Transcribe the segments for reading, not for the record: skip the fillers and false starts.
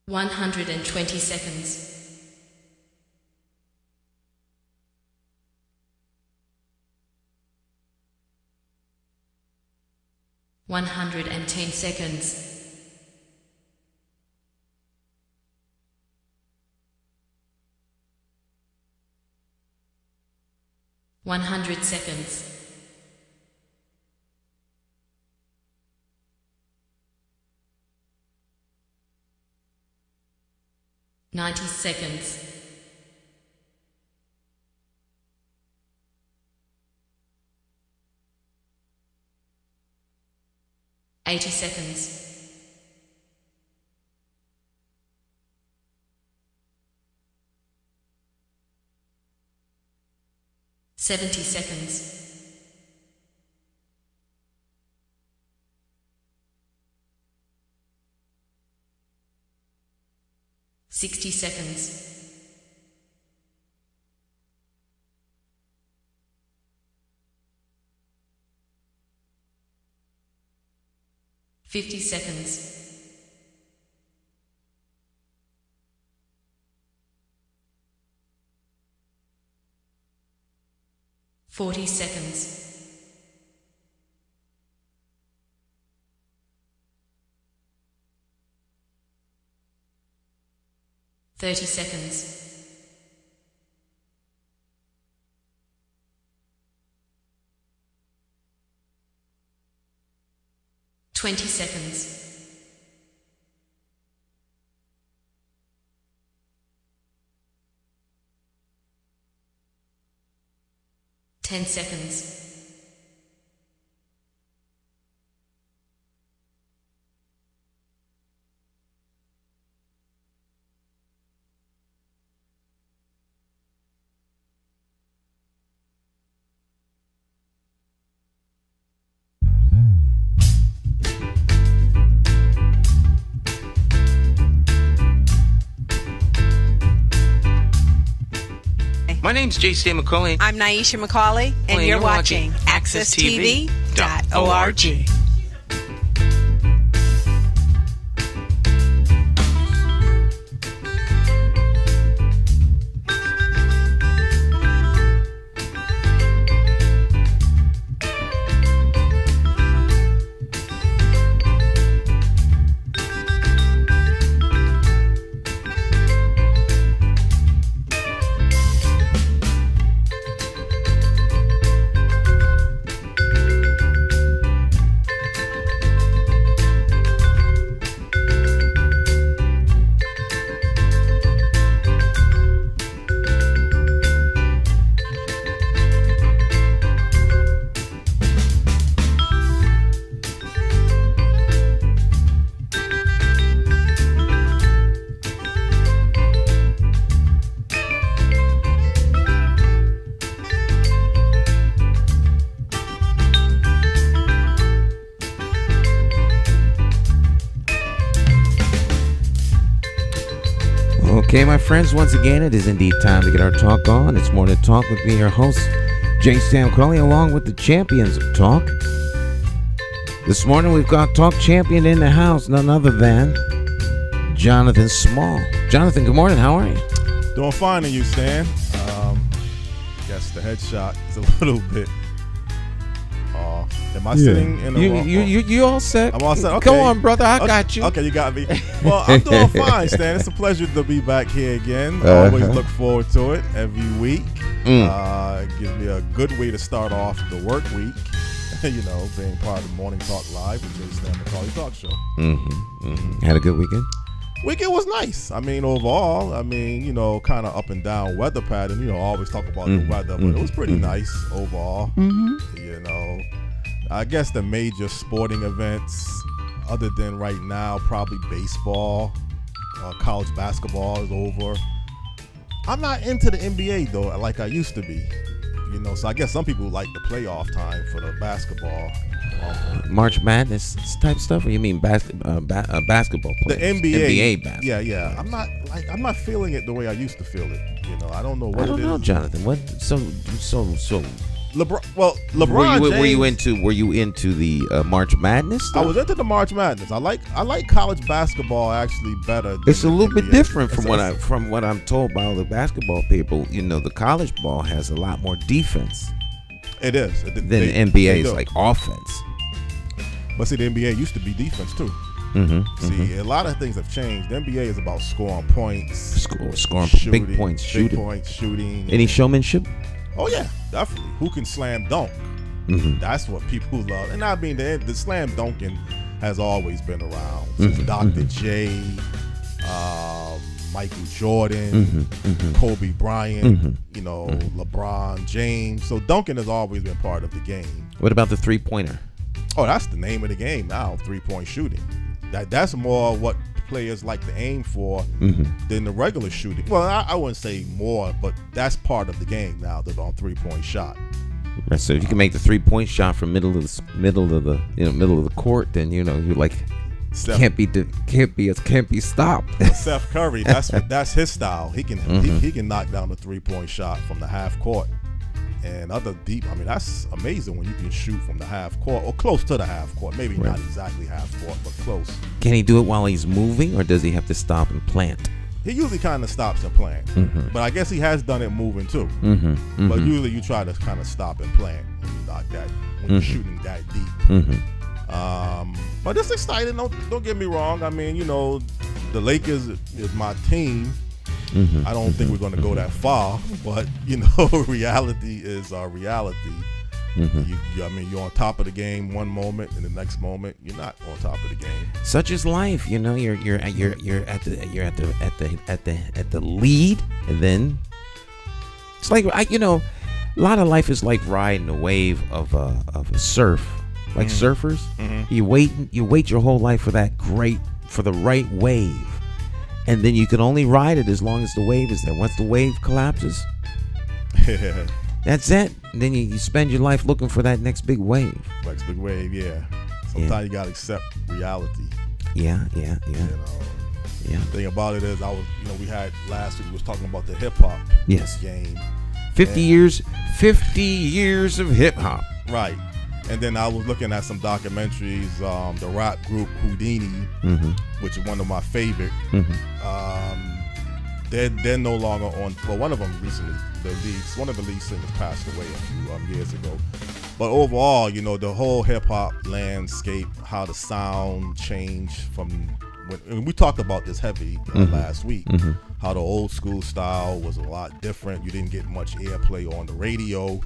120 seconds. 110 seconds. 100 seconds. 90 seconds. 80 seconds. 70 seconds. 60 seconds. 50 seconds. 40 seconds. 30 seconds. 20 seconds. 10 seconds. 'My name's J.C. McCauley. I'm Nyesha McCauley, and you're watching AccessTV.org. Okay, my friends, once again, it is indeed time to get our talk on. It's Morning Talk with me, your host, J. Sam Crowley, along with the champions of talk. This morning, we've got talk champion in the house, none other than Jonathan Small. Jonathan, good morning. How are you? Doing fine, and you, Stan? Guess the headshot is a little bit off. Am I sitting in the wrong? You all set? I'm all set. Okay. Come on, brother. I got you. Okay, you got me. Well, I'm doing fine, Stan. It's a pleasure to be back here again. I always look forward to it every week. It gives me a good way to start off the work week. You know, being part of the Morning Talk Live, which is the McCauley Talk Show. Had a good weekend? Weekend was nice. I mean, overall, you know, kind of up and down weather pattern. You know, I always talk about the weather, but it was pretty nice overall. You know, I guess the major sporting events, other than right now, probably baseball, college basketball is over. I'm not into the NBA though, like I used to be. You know, so I guess some people like the playoff time for the basketball. March Madness type stuff, or you mean basketball players? The NBA basketball. Yeah. I'm not feeling it the way I used to feel it. You know, I don't know what it is. I don't know, Jonathan. What? So LeBron James. Were you into the March Madness stuff? I was into the March Madness. I like college basketball actually better. It's a little bit different from what I'm told by all the basketball people. You know, the college ball has a lot more defense. It is. Than NBA's like offense. But see, the NBA used to be defense too. See, a lot of things have changed. The NBA is about scoring points, scoring big points, shooting. Any showmanship? Oh yeah, definitely. Who can slam dunk? That's what people love. And I mean, the slam dunking has always been around since Dr. J, Michael Jordan, Kobe Bryant, LeBron James. So dunking has always been part of the game. What about the three-pointer? Oh, that's the name of the game now, three-point shooting. That's more what players like to aim for than the regular shooting. Well, I wouldn't say more, but that's part of the game now, the three-point shot. Right, so if you can make the three-point shot from middle of the court, then you're like can't be stopped. Steph Curry, that's his style. He can knock down the three-point shot from the half court. And other deep, I mean, that's amazing when you can shoot from the half court or close to the half court. Maybe not exactly half court, but close. Can he do it while he's moving, or does he have to stop and plant? He usually kind of stops and plant. But I guess he has done it moving too. But usually you try to kind of stop and plant when you knock that, when you're shooting that deep. But it's exciting. Don't get me wrong. I mean, the Lakers is my team. I don't think we're going to go that far, but reality is reality. You're on top of the game one moment, and the next moment you're not on top of the game. Such is life, you're at the lead, and then it's like a lot of life is like riding a wave of a surf, like surfers. You wait your whole life for the right wave. And then you can only ride it as long as the wave is there. Once the wave collapses, that's it. And then you spend your life looking for that next big wave. Next big wave, yeah. Sometimes you gotta accept reality. Yeah. The thing about it is, we had last week, we was talking about the hip hop game. 50 years of hip hop. Right. And then I was looking at some documentaries, the rap group Houdini, which is one of my favorite. They're no longer on. Well, one of them recently, one of the lead singers passed away a few years ago. But overall, the whole hip hop landscape, how the sound changed from when we talked about this heavy last week. How the old school style was a lot different. You didn't get much airplay on the radio.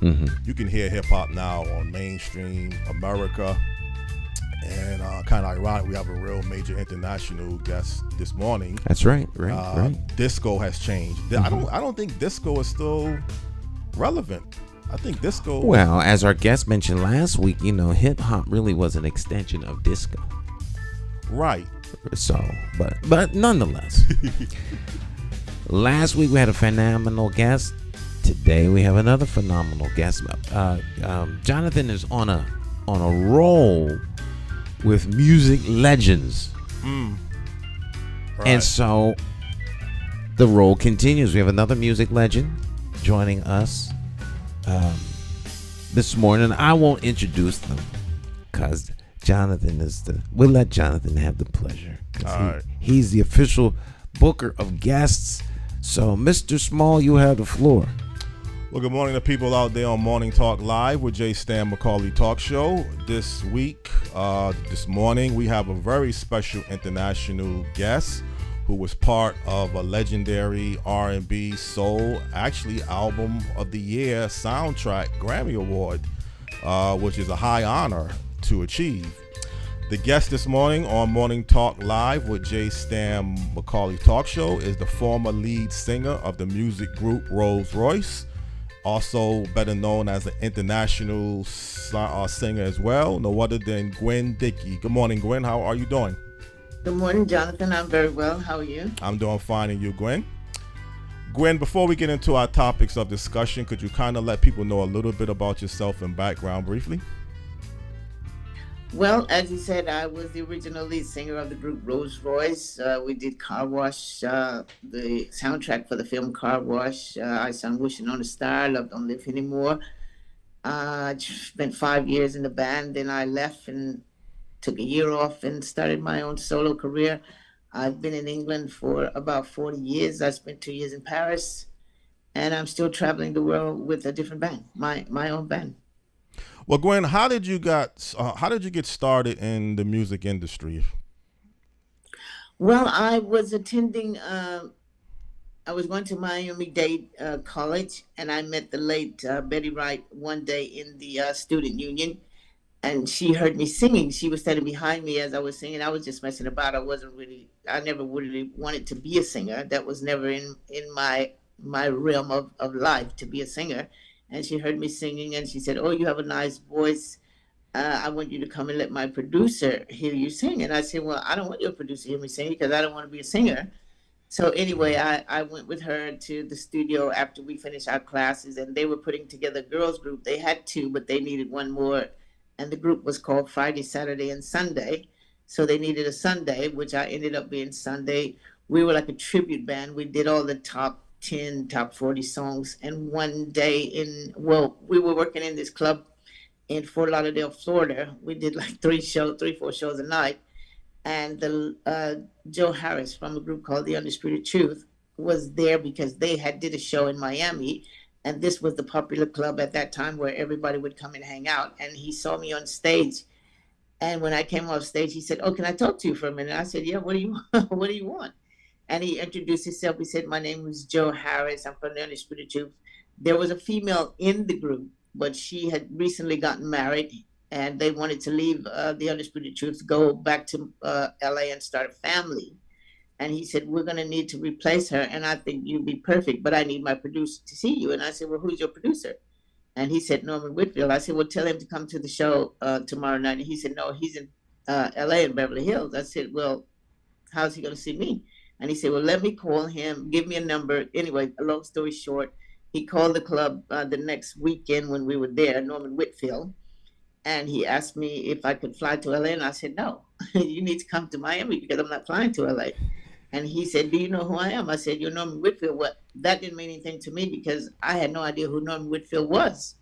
You can hear hip hop now on mainstream America. And kind of ironic, we have a real major international guest this morning. That's right. Disco has changed. I don't think disco is still relevant. I think disco. Well, as our guest mentioned last week, hip hop really was an extension of disco. Right. So, but nonetheless, last week we had a phenomenal guest. Today we have another phenomenal guest. Jonathan is on a roll with music legends, right. And so the roll continues. We have another music legend joining us this morning. I won't introduce them because Jonathan we'll let Jonathan have the pleasure. Right. He's the official booker of guests. So, Mr. Small, you have the floor. Well, good morning to people out there on Morning Talk Live with J. Stan McCauley Talk Show. This week, this morning, we have a very special international guest who was part of a legendary R&B soul, actually album of the year soundtrack Grammy Award, which is a high honor to achieve. The guest this morning on Morning Talk Live with J. Stan McCauley Talk Show is the former lead singer of the music group Rose Royce, also better known as an international singer as well, no other than Gwen Dickey. Good morning, Gwen. How are you doing? Good morning, Jonathan. I'm very well. How are you? I'm doing fine. And you, Gwen? Gwen, before we get into our topics of discussion, could you kind of let people know a little bit about yourself and background briefly? Well, as you said, I was the original lead singer of the group Rose Royce. We did Car Wash, the soundtrack for the film Car Wash. I sang Wishing on a Star, Love Don't Live Anymore. I spent 5 years in the band. Then I left and took a year off and started my own solo career. I've been in England for about 40 years. I spent 2 years in Paris, and I'm still traveling the world with a different band, my own band. Well, Gwen, how did you get started in the music industry? Well, I was attending. I was going to Miami-Dade College, and I met the late Betty Wright one day in the student union, and she heard me singing. She was standing behind me as I was singing. I was just messing about. I never really wanted to be a singer. That was never in my realm of life to be a singer. And she heard me singing, and she said, "Oh, you have a nice voice. I want you to come and let my producer hear you sing." And I said, "Well, I don't want your producer to hear me sing because I don't want to be a singer." So anyway, I went with her to the studio after we finished our classes, and they were putting together a girls group. They had two, but they needed one more, and the group was called Friday, Saturday, and Sunday. So they needed a Sunday, which I ended up being Sunday. We were like a tribute band. We did all the top 10, top 40 songs. And one day we were working in this club in Fort Lauderdale, Florida. We did like 4 shows a night. And Joe Harris from a group called The Undisputed Truth was there because they did a show in Miami, and this was the popular club at that time where everybody would come and hang out. And he saw me on stage, and when I came off stage, he said, "Oh, can I talk to you for a minute?" I said, "Yeah, what do you what do you want?" And he introduced himself. He said, "My name is Joe Harris. I'm from The Undisputed Truth." There was a female in the group, but she had recently gotten married, and they wanted to leave The Undisputed Truth, go back to LA and start a family. And he said, "We're going to need to replace her, and I think you'd be perfect, but I need my producer to see you." And I said, "Well, who's your producer?" And he said, "Norman Whitfield." I said, "Well, tell him to come to the show tomorrow night." And he said, "No, he's in LA in Beverly Hills." I said, "Well, how's he going to see me?" And he said, "Well, let me call him, give me a number." Anyway, a long story short, he called the club the next weekend when we were there, Norman Whitfield. And he asked me if I could fly to LA, and I said, "No, you need to come to Miami because I'm not flying to LA." And he said, "Do you know who I am?" I said, "You're Norman Whitfield." What? That didn't mean anything to me because I had no idea who Norman Whitfield was.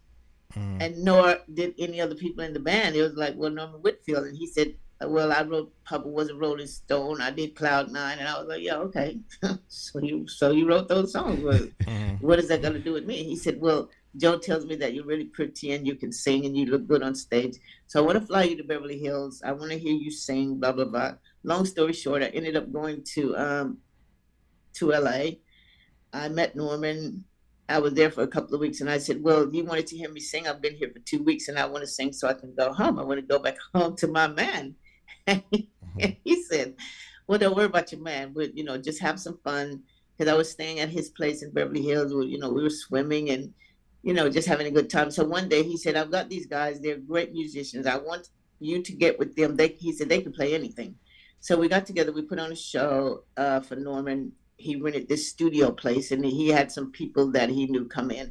And nor did any other people in the band. It was like, "Well, Norman Whitfield." And he said, "Well, I wrote Papa Was a Rolling Stone. I did Cloud Nine." And I was like, "Yeah, okay." So you wrote those songs. Well, what is that going to do with me? He said, "Well, Joe tells me that you're really pretty and you can sing and you look good on stage. So I want to fly you to Beverly Hills. I want to hear you sing, blah, blah, blah." Long story short, I ended up going to LA. I met Norman. I was there for a couple of weeks, and I said, "Well, you wanted to hear me sing. I've been here for 2 weeks, and I want to sing so I can go home. I want to go back home to my man." And he said, "Well, don't worry about your man, but just have some fun." Because I was staying at his place in Beverly Hills. We were swimming and just having a good time. So one day he said, "I've got these guys. They're great musicians. I want you to get with them." He said they can play anything. So we got together. We put on a show for Norman. He rented this studio place, and he had some people that he knew come in,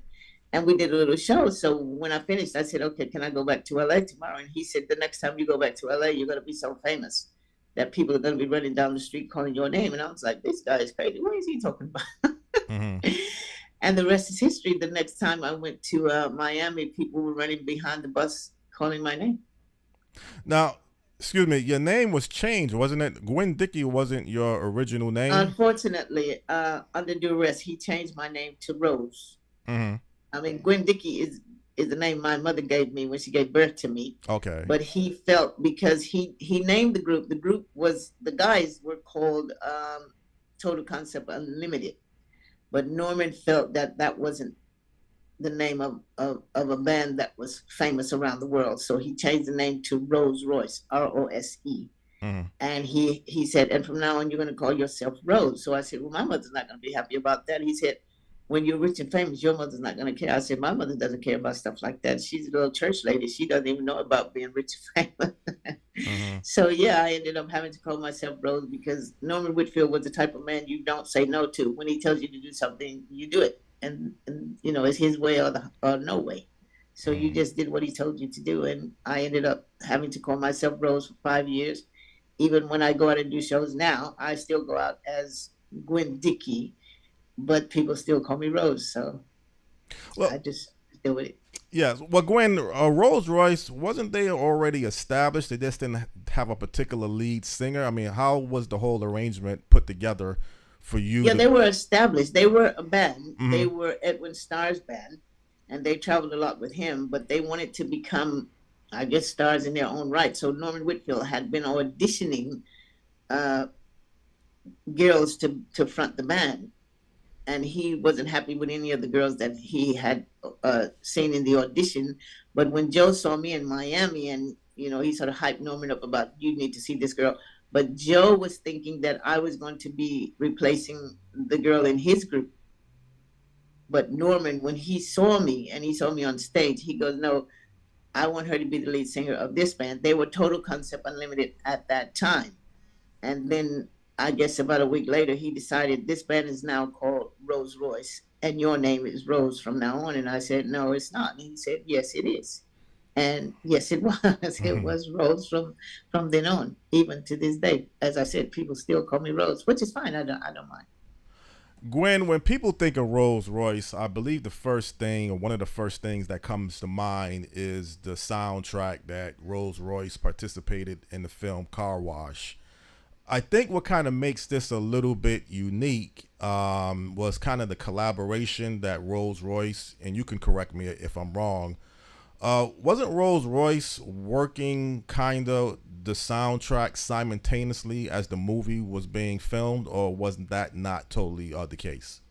and we did a little show. So when I finished, I said, "Okay, can I go back to LA tomorrow?" And he said, "The next time you go back to LA, you're going to be so famous that people are going to be running down the street calling your name." And I was like, "This guy is crazy. What is he talking about?" And the rest is history. The next time I went to Miami, people were running behind the bus calling my name. Now, excuse me, your name was changed, wasn't it? Gwen Dickey wasn't your original name? Unfortunately, under duress, he changed my name to Rose. I mean, Gwen Dickey is the name my mother gave me when she gave birth to me. Okay. But he felt, because he named the group the guys were called Total Concept Unlimited. But Norman felt that wasn't the name of a band that was famous around the world. So he changed the name to Rose Royce, R-O-S-E. And he said, "And from now on, you're going to call yourself Rose." So I said, "Well, my mother's not going to be happy about that." He said, "When you're rich and famous, your mother's not going to care." I said, "My mother doesn't care about stuff like that. She's a little church lady. She doesn't even know about being rich and famous." So yeah, I ended up having to call myself Rose because Norman Whitfield was the type of man you don't say no to. When he tells you to do something, you do it. And it's his way or no way. So you just did what he told you to do. And I ended up having to call myself Rose for 5 years. Even when I go out and do shows now, I still go out as Gwen Dickey, but people still call me Rose. So I just deal with it. Yes. Well, Gwen, Rose Royce, wasn't they already established? They just didn't have a particular lead singer. I mean, how was the whole arrangement put together for you Yeah, to? they were established. They were a band. They Mhm. were Edwin Starr's band, and they traveled a lot with him. But they wanted to become, I guess, stars in their own right. So Norman Whitfield had been auditioning uh, girls to front the band, and he wasn't happy with any of the girls that he had seen in the audition. But when Joe saw me in Miami, and he sort of hyped Norman up about, you need to see this girl. But Joe was thinking that I was going to be replacing the girl in his group. But Norman, when he saw me and he saw me on stage, he goes, "No, I want her to be the lead singer of this band." They were Total Concept Unlimited at that time. And then I guess about a week later, he decided this band is now called Rose Royce, and your name is Rose from now on. And I said, "No, it's not." And he said, "Yes, it is." And yes, it was. It Mhm. was Rose from then on, even to this day. As I said, people still call me Rose, which is fine. I don't mind. Gwen, when people think of Rose Royce, I believe the first thing, or one of the first things that comes to mind, is the soundtrack that Rose Royce participated in the film Car Wash. I think what kind of makes this a little bit unique was kind of the collaboration that Rose Royce, and you can correct me if I'm wrong, wasn't Rose Royce working kind of the soundtrack simultaneously as the movie was being filmed, or wasn't that not totally the case?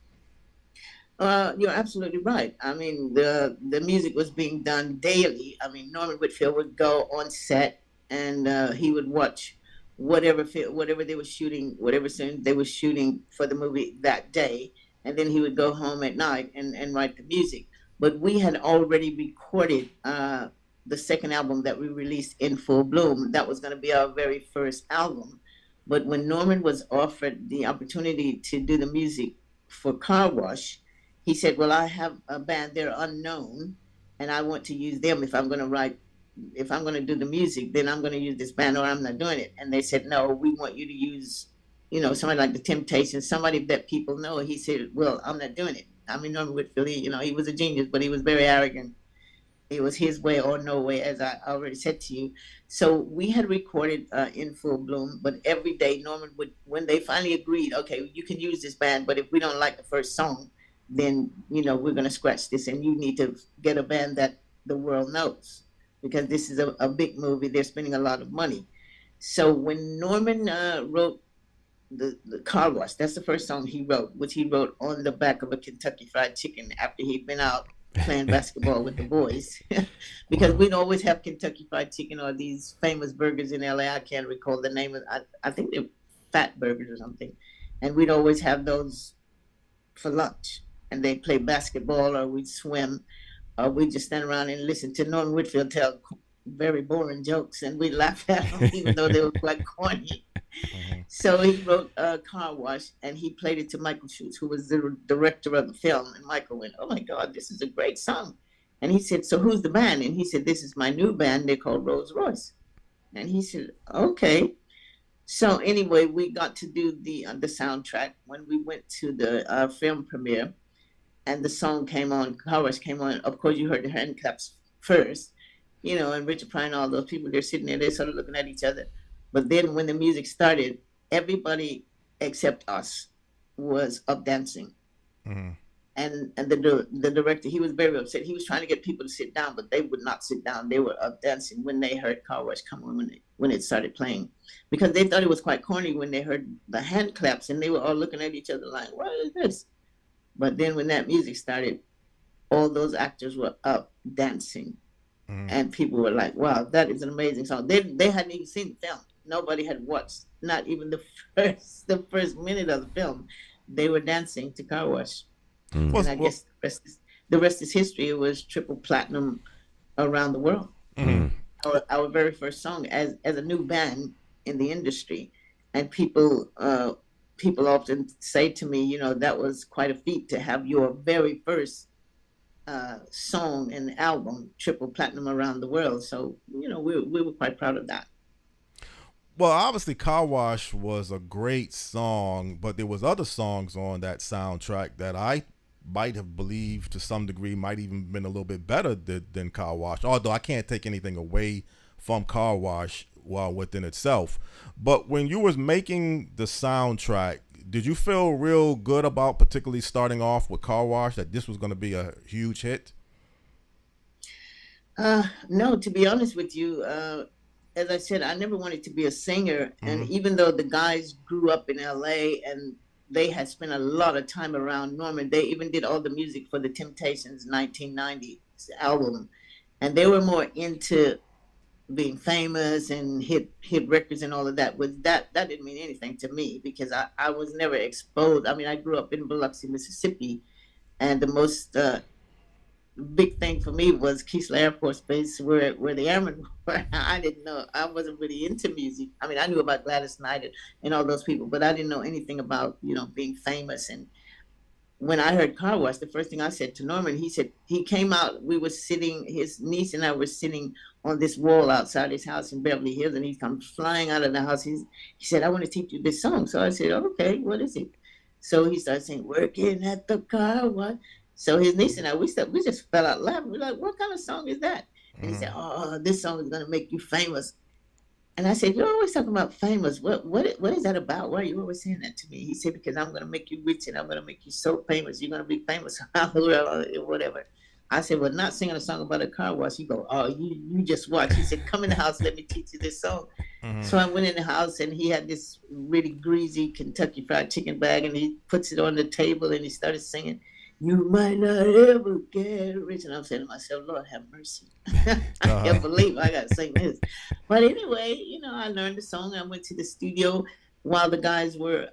You're absolutely right. I mean, the music was being done daily. I mean, Norman Whitfield would go on set, and he would watch whatever they were shooting, whatever scene they were shooting for the movie that day, and then he would go home at night and write the music. But we had already recorded the second album that we released, In Full Bloom. That was going to be our very first album. But when Norman was offered the opportunity to do the music for Car Wash, he said, "Well, I have a band, they're unknown, and I want to use them if I'm going to write, if I'm going to do the music, then I'm going to use this band or I'm not doing it." And they said, "No, we want you to use, somebody like the Temptations, somebody that people know." He said, "Well, I'm not doing it." I mean, Norman Whitfield, he was a genius, but he was very arrogant. It was his way or no way, as I already said to you. So we had recorded In Full Bloom, but every day Norman would, when they finally agreed, "Okay, you can use this band, but if we don't like the first song, then we're going to scratch this, and you need to get a band that the world knows, because this is a big movie. They're spending a lot of money." So when Norman wrote the Car Wash, that's the first song he wrote, which he wrote on the back of a Kentucky Fried Chicken after he'd been out playing basketball with the boys. Because Wow. we'd always have Kentucky Fried Chicken or these famous burgers in LA. I can't recall the name of. I think they're Fat Burgers or something, and we'd always have those for lunch. And they'd play basketball, or we'd swim, or we'd just stand around and listen to Norman Whitfield tell very boring jokes, and we'd laugh at them even though they were quite corny. Mhm. So he wrote Car Wash, and he played it to Michael Schutz, who was the director of the film. And Michael went, "Oh my God, this is a great song." And he said, "So who's the band?" And he said, "This is my new band. They're called Rose Royce." And he said, "Okay." So anyway, we got to do the soundtrack when we went to the film premiere, and the song came on, Car Wash came on. Of course, you heard the hand claps first, and Richard Pryor and all those people, they're sitting there, they're sort of looking at each other. But then when the music started, everybody except us was up dancing. Mhm. And the director, he was very upset. He was trying to get people to sit down, but they would not sit down. They were up dancing when they heard Car Wash come on, when it started playing, because they thought it was quite corny when they heard the hand claps, and they were all looking at each other like, "What is this?" But then when that music started, all those actors were up dancing, Mhm. and people were like, "Wow, that is an amazing song." They hadn't even seen the film. Nobody had watched, not even the first minute of the film. They were dancing to Car Wash, Mm. and Well, I well, guess the rest is history. It was triple platinum around the world. mhm. Our very first song as a new band in the industry, and people often say to me, that was quite a feat to have your very first song and album triple platinum around the world. So we were quite proud of that. Well, obviously, Car Wash was a great song, but there was other songs on that soundtrack that I might have believed to some degree might even been a little bit better than Car Wash. Although I can't take anything away from Car Wash within itself. But when you was making the soundtrack, did you feel real good about particularly starting off with Car Wash, that this was going to be a huge hit? No, to be honest with you, as I said, I never wanted to be a singer. And even though the guys grew up in LA and they had spent a lot of time around Norman, they even did all the music for the Temptations 1990 album. And they were more into being famous and hit records and all of that. That didn't mean anything to me because I was never exposed. I mean, I grew up in Biloxi, Mississippi, and the most big thing for me was Keesler Air Force Base, where the airmen were. I didn't know. I wasn't really into music. I mean, I knew about Gladys Knight and all those people, but I didn't know anything about, being famous. And when I heard Car Wash, the first thing I said to Norman, he came out, we were sitting, his niece and I were sitting on this wall outside his house in Beverly Hills, and he comes flying out of the house. He said, I want to teach you this song. So I said, okay, what is it? So he started saying, working at the car wash. So his niece and I, we just fell out laughing. We're like, what kind of song is that? And he said, oh, this song is going to make you famous. And I said, you're always talking about famous. What is that about? Why are you always saying that to me? He said, because I'm going to make you rich and I'm going to make you so famous. You're going to be famous around the world or whatever. I said, well, not singing a song about a car wash. He go, oh, you just watch. He said, come in the house, let me teach you this song. So I went in the house and he had this really greasy Kentucky Fried Chicken bag and he puts it on the table and he started singing, you might not ever get rich. And I'm saying to myself, Lord have mercy. I can't believe I got to sing this. But anyway, I learned the song. I went to the studio while the guys were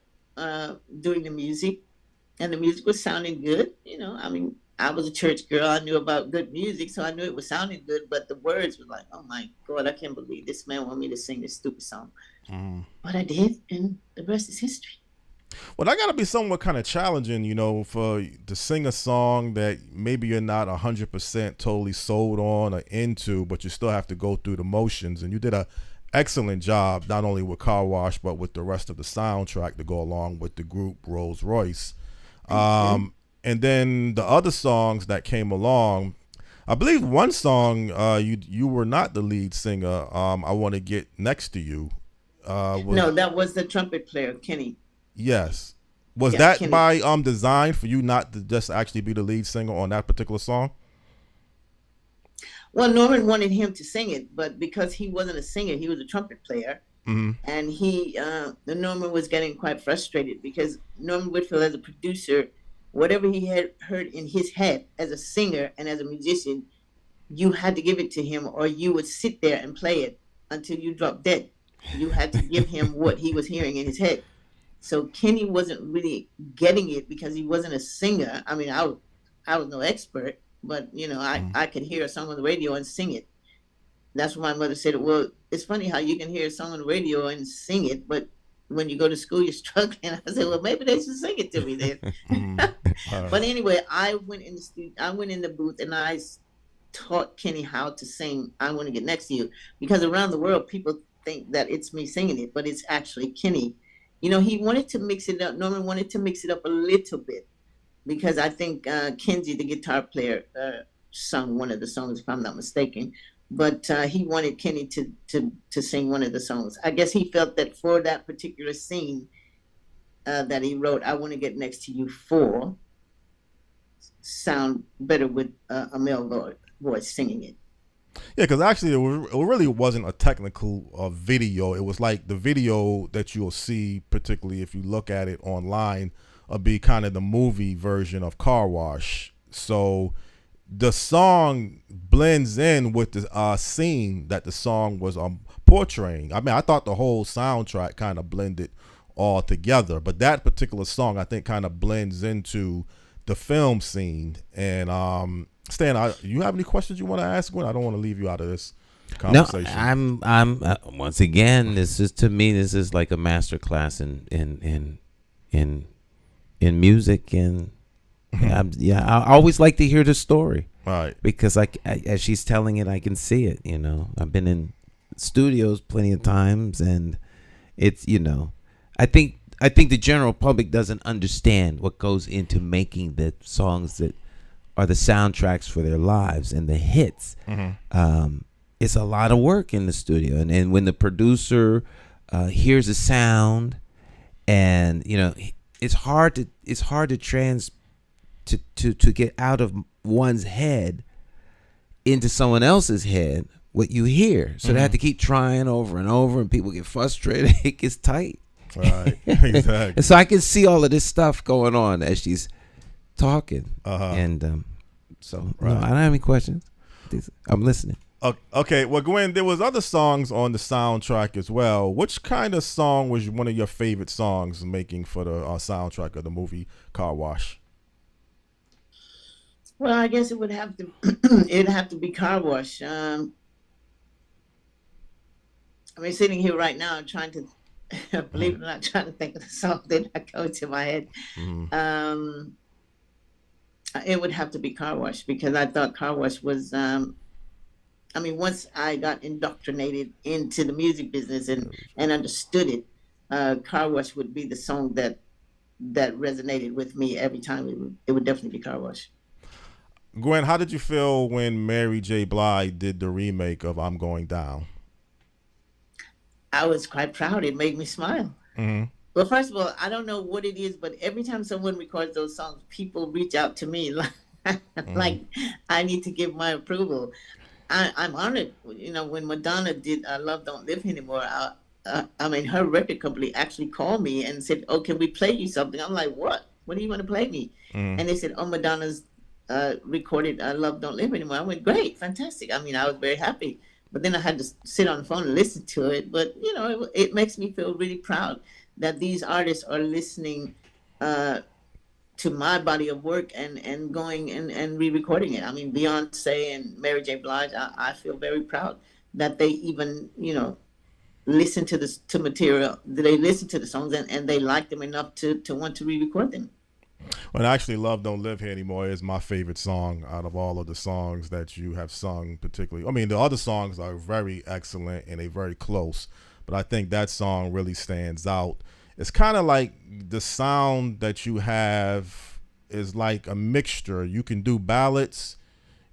doing the music, and the music was sounding good. I mean, I was a church girl. I knew about good music, so I knew it was sounding good. But the words were like, oh my God, I can't believe this man wanted me to sing this stupid song. But I did, and the rest is history. Well, that got to be somewhat kind of challenging, to sing a song that maybe you're not 100% totally sold on or into, but you still have to go through the motions. And you did an excellent job, not only with Car Wash, but with the rest of the soundtrack to go along with the group Rose Royce. And then the other songs that came along, I believe one song you were not the lead singer. I Want to Get Next to You. No, that was the trumpet player, Kenny. Yes. Was that Kenny. by design for you not to just actually be the lead singer on that particular song? Well, Norman wanted him to sing it, but because he wasn't a singer, he was a trumpet player. And Norman was getting quite frustrated because Norman Whitfield, as a producer, whatever he had heard in his head as a singer and as a musician, you had to give it to him or you would sit there and play it until you dropped dead. You had to give him what he was hearing in his head. So Kenny wasn't really getting it because he wasn't a singer. I mean, I was no expert, but I could hear a song on the radio and sing it. That's what my mother said. Well, it's funny how you can hear a song on the radio and sing it, but when you go to school, you're struggling. I said, well, maybe they should sing it to me then. But anyway, I went in the studio. I went in the booth and I taught Kenny how to sing I Want to Get Next to You, because around the world, people think that it's me singing it, but it's actually Kenny. He wanted to mix it up. Norman wanted to mix it up a little bit because I think Kenzie, the guitar player, sung one of the songs, if I'm not mistaken. But he wanted Kenny to sing one of the songs. I guess he felt that for that particular scene that he wrote, I Want to Get Next to You for, sound better with a male voice singing it. Yeah, because actually it really wasn't a technical video. It was like the video that you'll see, particularly if you look at it online, will be kind of the movie version of Car Wash. So the song blends in with the scene that the song was portraying. I mean, I thought the whole soundtrack kind of blended all together, but that particular song I think kind of blends into the film scene. And Stan, you have any questions you want to ask Gwen? I don't want to leave you out of this conversation. No, I'm once again, this is like a master class in music, and I always like to hear the story, right? Because as she's telling it, I can see it. I've been in studios plenty of times, and it's I think I think the general public doesn't understand what goes into making the songs that are the soundtracks for their lives and the hits. It's a lot of work in the studio, and when the producer hears a sound, and it's hard to get out of one's head into someone else's head what you hear. So they have to keep trying over and over, and people get frustrated. It gets tight. Right, exactly. And so I can see all of this stuff going on as she's talking. And so no, I don't have any questions. I'm listening. Okay, well, Gwen, there was other songs on the soundtrack as well. Which kind of song was one of your favorite songs making for the soundtrack of the movie Car Wash? Well, I guess it would have to it'd have to be Car Wash. I mean, sitting here right now, I'm trying to believe it or not, trying to think of the song that not go to my head. It would have to be Car Wash, because I thought Car Wash was I mean, once I got indoctrinated into the music business and understood it, Car Wash would be the song that resonated with me every time. It would definitely be Car Wash. Gwen, how did you feel when Mary J. Blige did the remake of I'm Going Down? I was quite proud. It made me smile. Well, first of all, I don't know what it is, but every time someone records those songs, people reach out to me like I need to give my approval. I'm honored. When Madonna did Love Don't Live Anymore, I mean, her record company actually called me and said, "Oh, can we play you something?" I'm like, "What? What do you want to play me?" And they said, "Oh, Madonna's recorded Love Don't Live Anymore." I went, "Great, fantastic." I mean, I was very happy. But then I had to sit on the phone and listen to it. But, it makes me feel really proud that these artists are listening to my body of work and going and re-recording it. I mean, Beyonce and Mary J. Blige, I feel very proud that they even, listen to material. They listen to the songs and they like them enough to want to re-record them. Well, actually, Love Don't Live Here Anymore is my favorite song out of all of the songs that you have sung, particularly. I mean, the other songs are very excellent and they're very close, but I think that song really stands out. It's kind of like the sound that you have is like a mixture. You can do ballads,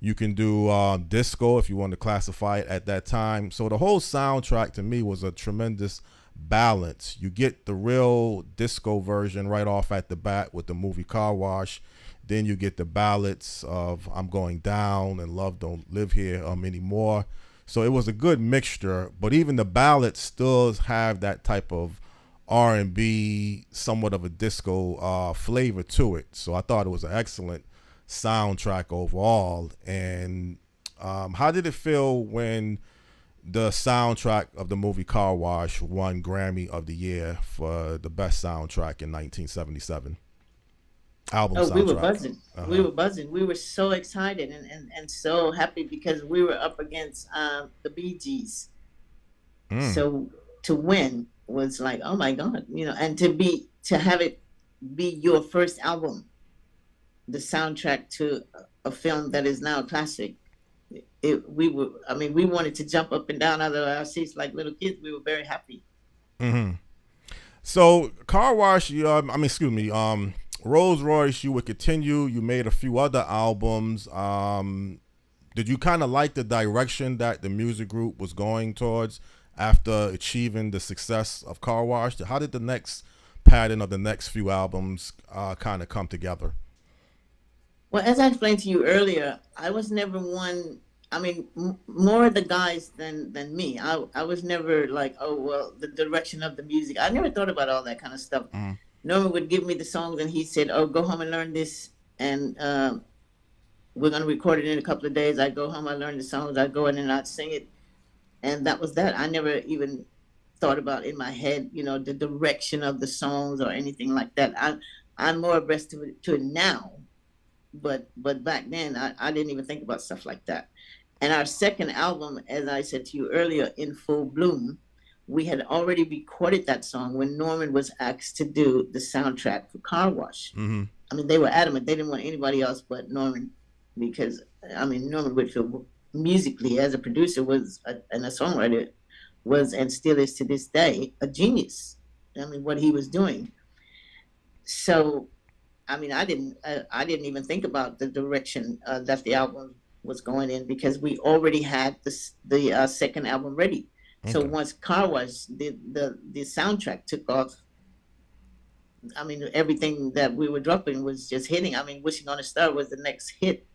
you can do disco if you want to classify it at that time. So the whole soundtrack to me was a tremendous balance. You get the real disco version right off at the bat with the movie Car Wash. Then you get the ballads of I'm Going Down and Love Don't Live Here Anymore. So it was a good mixture, but even the ballads still have that type of R&B, somewhat of a disco flavor to it. So I thought it was an excellent soundtrack overall. And how did it feel when the soundtrack of the movie Car Wash won Grammy of the Year for the best soundtrack in 1977? Album soundtrack. We were buzzing. We were buzzing. We were so excited and so happy because we were up against the Bee Gees. So to win was like, oh my God, and to have it be your first album, the soundtrack to a film that is now a classic. We wanted to jump up and down out of our seats like little kids. We were very happy. So Car Wash, Rose Royce, you would continue. You made a few other albums. Did you kind of like the direction that the music group was going towards after achieving the success of Car Wash? How did the next pattern of the next few albums kind of come together? Well, as I explained to you earlier, I was never one. I mean, more the guys than me. I was never like, oh, well, the direction of the music. I never thought about all that kind of stuff. Norman would give me the songs and he said, oh, go home and learn this. And we're going to record it in a couple of days. I go home, I learn the songs, I go in and I'd sing it. And that was that. I never even thought about in my head, the direction of the songs or anything like that. I'm more abreast to it now. But back then, I didn't even think about stuff like that. And our second album, as I said to you earlier, In Full Bloom, we had already recorded that song when Norman was asked to do the soundtrack for Car Wash. I mean, they were adamant. They didn't want anybody else but Norman because, Norman Whitfield, musically, as a producer and a songwriter, was and still is to this day a genius. I mean, what he was doing. So, I mean, I didn't even think about the direction that the album was going in, because we already had the second album ready. So Okay. once Car Wash, the soundtrack took off. I mean, everything that we were dropping was just hitting. I mean, Wishing on a Star was the next hit,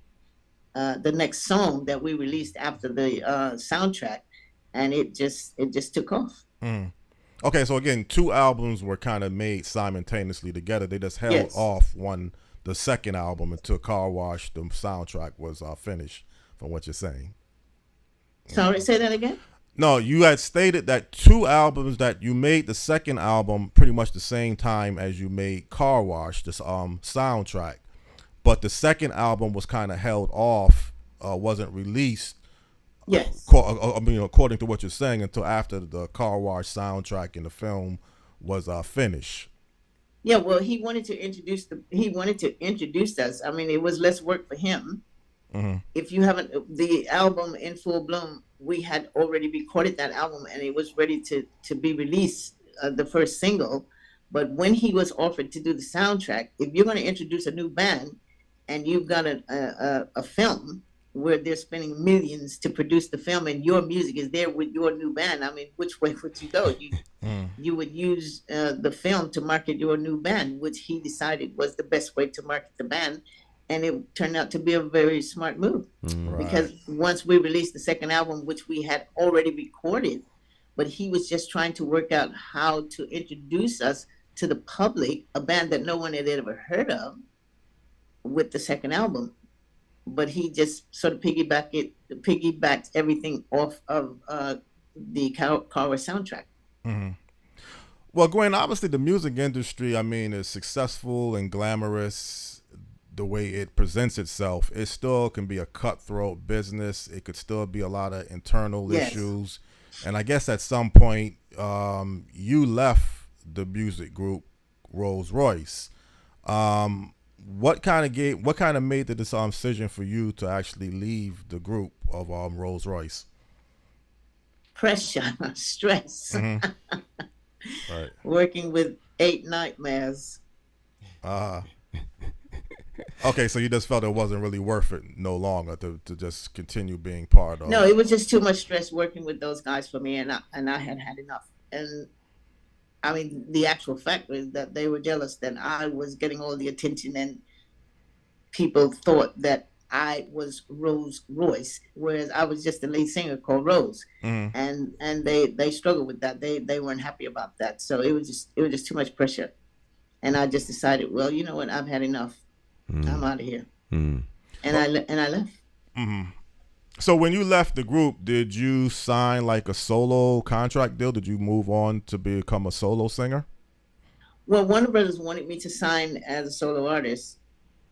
the next song that we released after the soundtrack, and it just took off. Mm. Okay, so again, two albums were kind of made simultaneously together. They just held Yes. off the second album until Car Wash, the soundtrack, was finished, from what you're saying. Sorry, say that again. No, you had stated that two albums, that you made the second album pretty much the same time as you made Car Wash, this soundtrack. But the second album was kind of held off, wasn't released. Yes. I mean, according to what you're saying, until after the Car Wash soundtrack and the film was finished. Yeah, well, he wanted to introduce us. I mean, it was less work for him. Mm-hmm. If you haven't, the album In Full Bloom, we had already recorded that album and it was ready to be released, the first single. But when he was offered to do the soundtrack, if you're going to introduce a new band and you've got a film where they're spending millions to produce the film and your music is there with your new band, I mean, which way would you go? You would use the film to market your new band, which he decided was the best way to market the band. And it turned out to be a very smart move, because once we released the second album, which we had already recorded, but he was just trying to work out how to introduce us to the public, a band that no one had ever heard of, with the second album. But he just sort of piggybacked everything off of the Car Wash soundtrack. Mm-hmm. Well, Gwen, obviously the music industry, I mean, is successful and glamorous. The way it presents itself, it still can be a cutthroat business. It could still be a lot of internal issues. And I guess at some point, you left the music group Rose Royce. What kind of made the decision for you to actually leave the group of Rose Royce? Pressure, stress, Mm-hmm. Right. Working with 8 nightmares. Okay, so you just felt it wasn't really worth it no longer to just continue being part of. No, it was just too much stress working with those guys for me, and I had enough. And I mean, the actual fact is that they were jealous that I was getting all the attention, and people thought that I was Rose Royce, whereas I was just the lead singer called Rose. Mm-hmm. And they struggled with that. They weren't happy about that. So it was just too much pressure, and I just decided, well, you know what, I've had enough. I'm out of here. And I left. Mm-hmm. So when you left the group, did you sign like a solo contract deal? Did you move on to become a solo singer? Well, Warner Brothers wanted me to sign as a solo artist,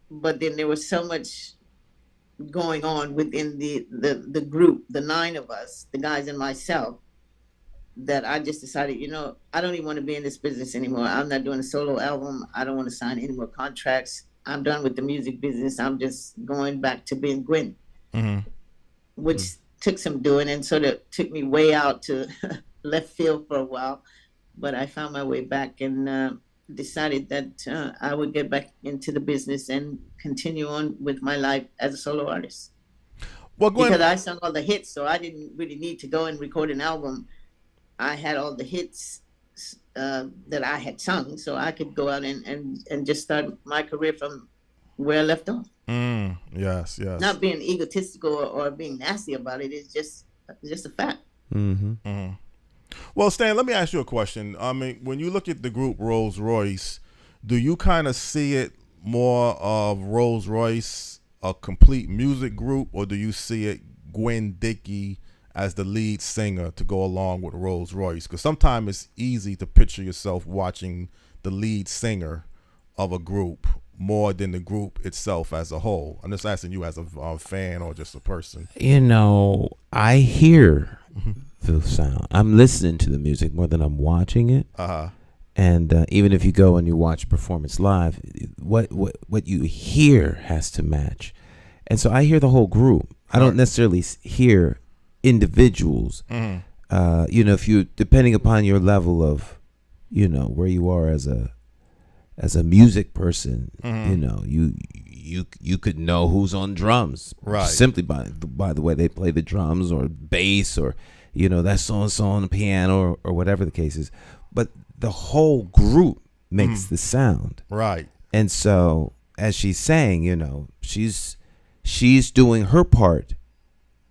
but then there was so much going on within the group, the 9 of us, the guys and myself, that I just decided, you know, I don't even want to be in this business anymore. I'm not doing a solo album. I don't want to sign any more contracts. I'm done with the music business. I'm just going back to being Gwen, which took some doing and sort of took me way out to left field for a while. But I found my way back and decided that I would get back into the business and continue on with my life as a solo artist. Well, Gwen, because I sung all the hits, so I didn't really need to go and record an album. I had all the hits that I had sung, so I could go out and just start my career from where I left off. Yes. Not being egotistical or being nasty about it. It's just a fact. Well, Stan, let me ask you a question. I mean, when you look at the group Rose Royce, do you kind of see it more of Rose Royce, a complete music group, or do you see it Gwen Dickey as the lead singer to go along with Rose Royce? Because sometimes it's easy to picture yourself watching the lead singer of a group more than the group itself as a whole. I'm just asking you as a fan or just a person. You know, I hear the sound. I'm listening to the music more than I'm watching it. And even if you go and you watch performance live, what you hear has to match. And so I hear the whole group. I don't necessarily hear individuals. You know, if you, depending upon your level of where you are as a music person. You could know who's on drums, Right. simply by the way they play the drums or bass, or that so and so on the piano, or whatever the case is. But the whole group makes the sound. Right. And so, as she's saying, she's doing her part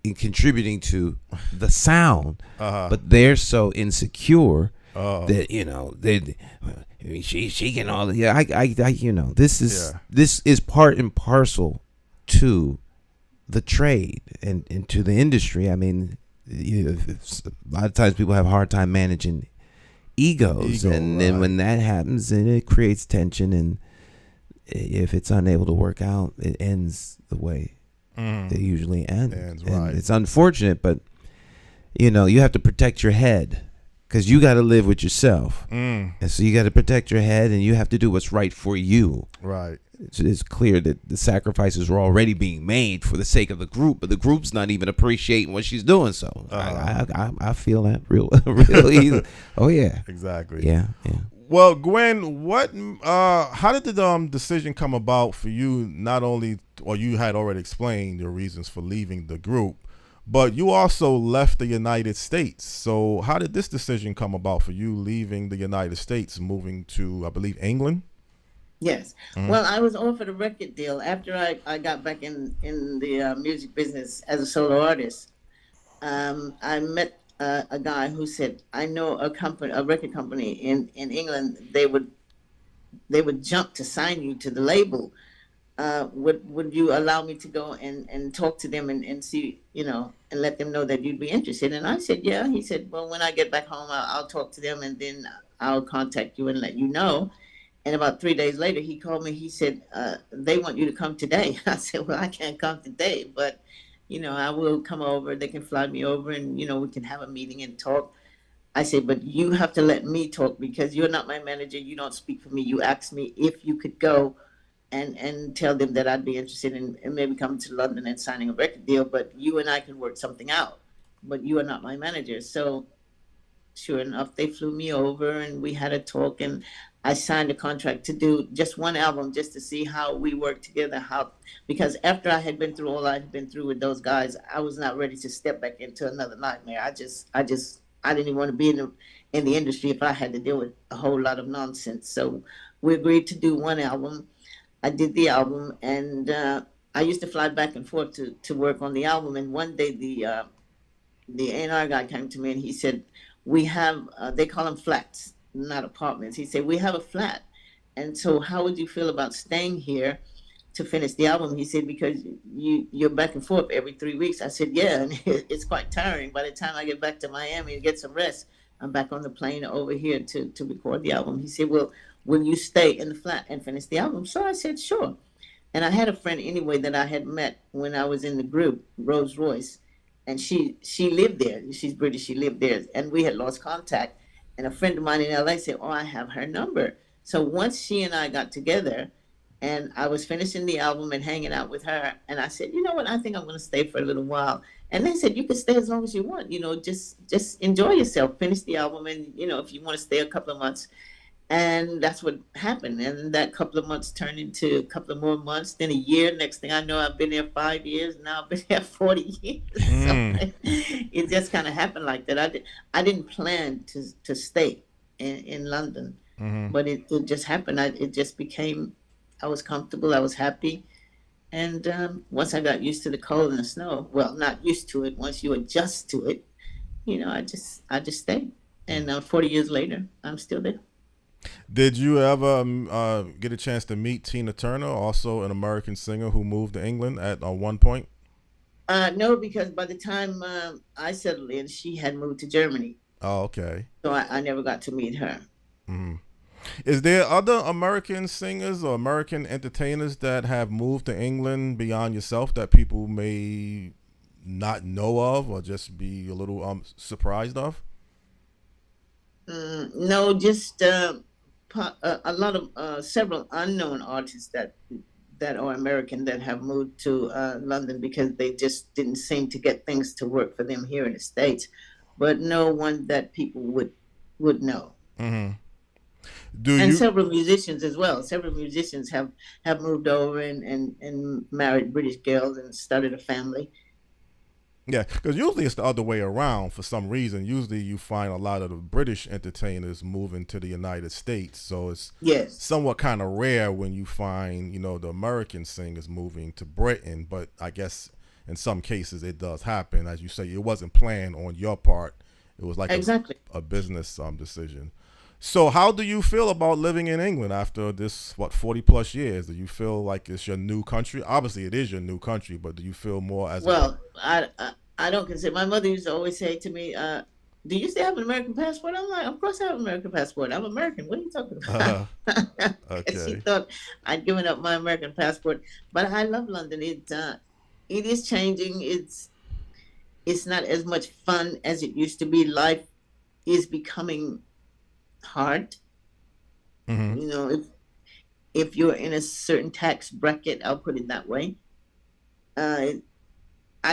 in contributing to the sound, but they're so insecure that she can all this is part and parcel to the trade and to the industry. I mean, a lot of times people have a hard time managing egos, and then when that happens, then it creates tension, and if it's unable to work out, it ends the way it usually ends. Right. It's unfortunate, but you have to protect your head, because you got to live with yourself, and so you got to protect your head, and you have to do what's right for you. Right. It's clear that the sacrifices were already being made for the sake of the group, but the group's not even appreciating what she's doing. So I feel that real easy. Oh yeah, exactly. Yeah. Well, Gwen, how did the decision come about for you? Not only, or you had already explained your reasons for leaving the group, but you also left the United States. So how did this decision come about for you, leaving the United States, moving to, I believe, England? Yes. Well, I was offered a record deal after I got back in the music business as a solo artist. I met a guy who said, I know a record company in England. They would jump to sign you to the label. Would you allow me to go and talk to them and see, and let them know that you'd be interested? And I said, yeah. He said, well, when I get back home, I'll talk to them, and then I'll contact you and let you know. And about 3 days later, he called me. He said, they want you to come today. I said, well, I can't come today, but, I will come over. They can fly me over, and, we can have a meeting and talk. I said, but you have to let me talk, because you're not my manager. You don't speak for me. You asked me if you could go and tell them that I'd be interested in maybe coming to London and signing a record deal, but you and I can work something out. But you are not my manager. So sure enough, they flew me over, and we had a talk, and I signed a contract to do just one album, just to see how we work together. Because after I had been through all I had been through with those guys, I was not ready to step back into another nightmare. I didn't even want to be in the industry if I had to deal with a whole lot of nonsense. So we agreed to do one album. I did the album, and I used to fly back and forth to work on the album. And one day the A&R guy came to me, and he said, we have, they call them flats, not apartments. He said, we have a flat. And so how would you feel about staying here to finish the album? He said, because you're back and forth every 3 weeks. I said, yeah, and it's quite tiring. By the time I get back to Miami and get some rest, I'm back on the plane over here to record the album. He said, well, will you stay in the flat and finish the album? So I said, sure. And I had a friend anyway that I had met when I was in the group, Rose Royce, and she lived there. She's British. She lived there, and we had lost contact. And a friend of mine in LA said, oh, I have her number. So once she and I got together, and I was finishing the album and hanging out with her, and I said, you know what, I think I'm going to stay for a little while. And they said, you can stay as long as you want, just enjoy yourself, finish the album, and, if you want to stay a couple of months. And that's what happened. And that couple of months turned into a couple of more months, then a year. Next thing I know, I've been there 5 years. Now I've been there 40 years. So it just kind of happened like that. I didn't plan to stay in London, but it just happened. It just became, I was comfortable. I was happy. And once I got used to the cold and the snow, well, not used to it. Once you adjust to it, I just stayed. And 40 years later, I'm still there. Did you ever get a chance to meet Tina Turner, also an American singer who moved to England at one point? No, because by the time I settled in, she had moved to Germany. Oh, okay. So I never got to meet her. Mm-hmm. Is there other American singers or American entertainers that have moved to England beyond yourself that people may not know of or just be a little surprised of? No, just a lot of several unknown artists that are American that have moved to London because they just didn't seem to get things to work for them here in the States, but no one that people would know. Mm-hmm. And several musicians as well. Several musicians have moved over and married British girls and started a family. Yeah, because usually it's the other way around for some reason. Usually you find a lot of the British entertainers moving to the United States. So it's somewhat kind of rare when you find, the American singers moving to Britain. But I guess in some cases it does happen. As you say, it wasn't planned on your part. It was like a business decision. So how do you feel about living in England after this, 40 plus years? Do you feel like it's your new country? Obviously it is your new country, but do you feel more as I don't consider. My mother used to always say to me, do you still have an American passport? I'm like, of course I have an American passport. I'm American. What are you talking about? Okay. She thought I'd given up my American passport. But I love London. It is changing. It's not as much fun as it used to be. Life is becoming hard. Mm-hmm. If you're in a certain tax bracket, I'll put it that way. I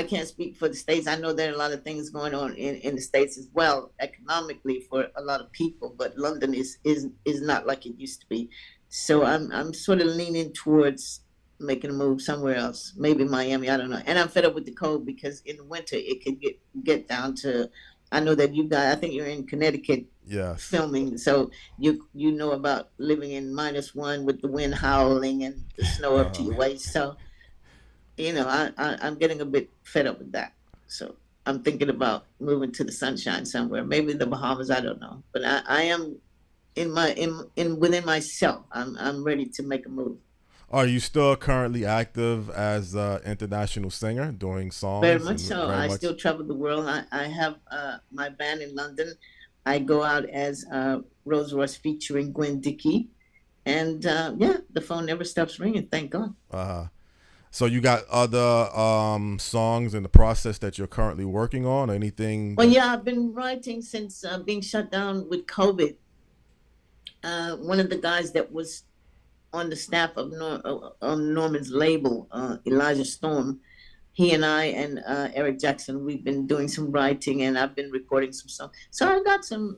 can't speak for the States. I know there are a lot of things going on in the States as well, economically for a lot of people, but London is not like it used to be. So I'm sort of leaning towards making a move somewhere else, maybe Miami, I don't know. And I'm fed up with the cold because in the winter it could get down to, I know that you guys, I think you're in Connecticut filming, so you know about living in -1 with the wind howling and the snow up to your waist. So I'm getting a bit fed up with that. So I'm thinking about moving to the sunshine somewhere, maybe the Bahamas. I don't know, but I am within myself. I'm ready to make a move. Are you still currently active as an international singer, doing songs? Very much so. I still travel the world. I have my band in London. I go out as Rose Royce featuring Gwen Dickey, and the phone never stops ringing. Thank God. So you got other songs in the process that you're currently working on? Anything? Well, I've been writing since being shut down with COVID. One of the guys that was on the staff of Norman's label, Elijah Storm, he and I and Eric Jackson, we've been doing some writing, and I've been recording some songs. So I've got some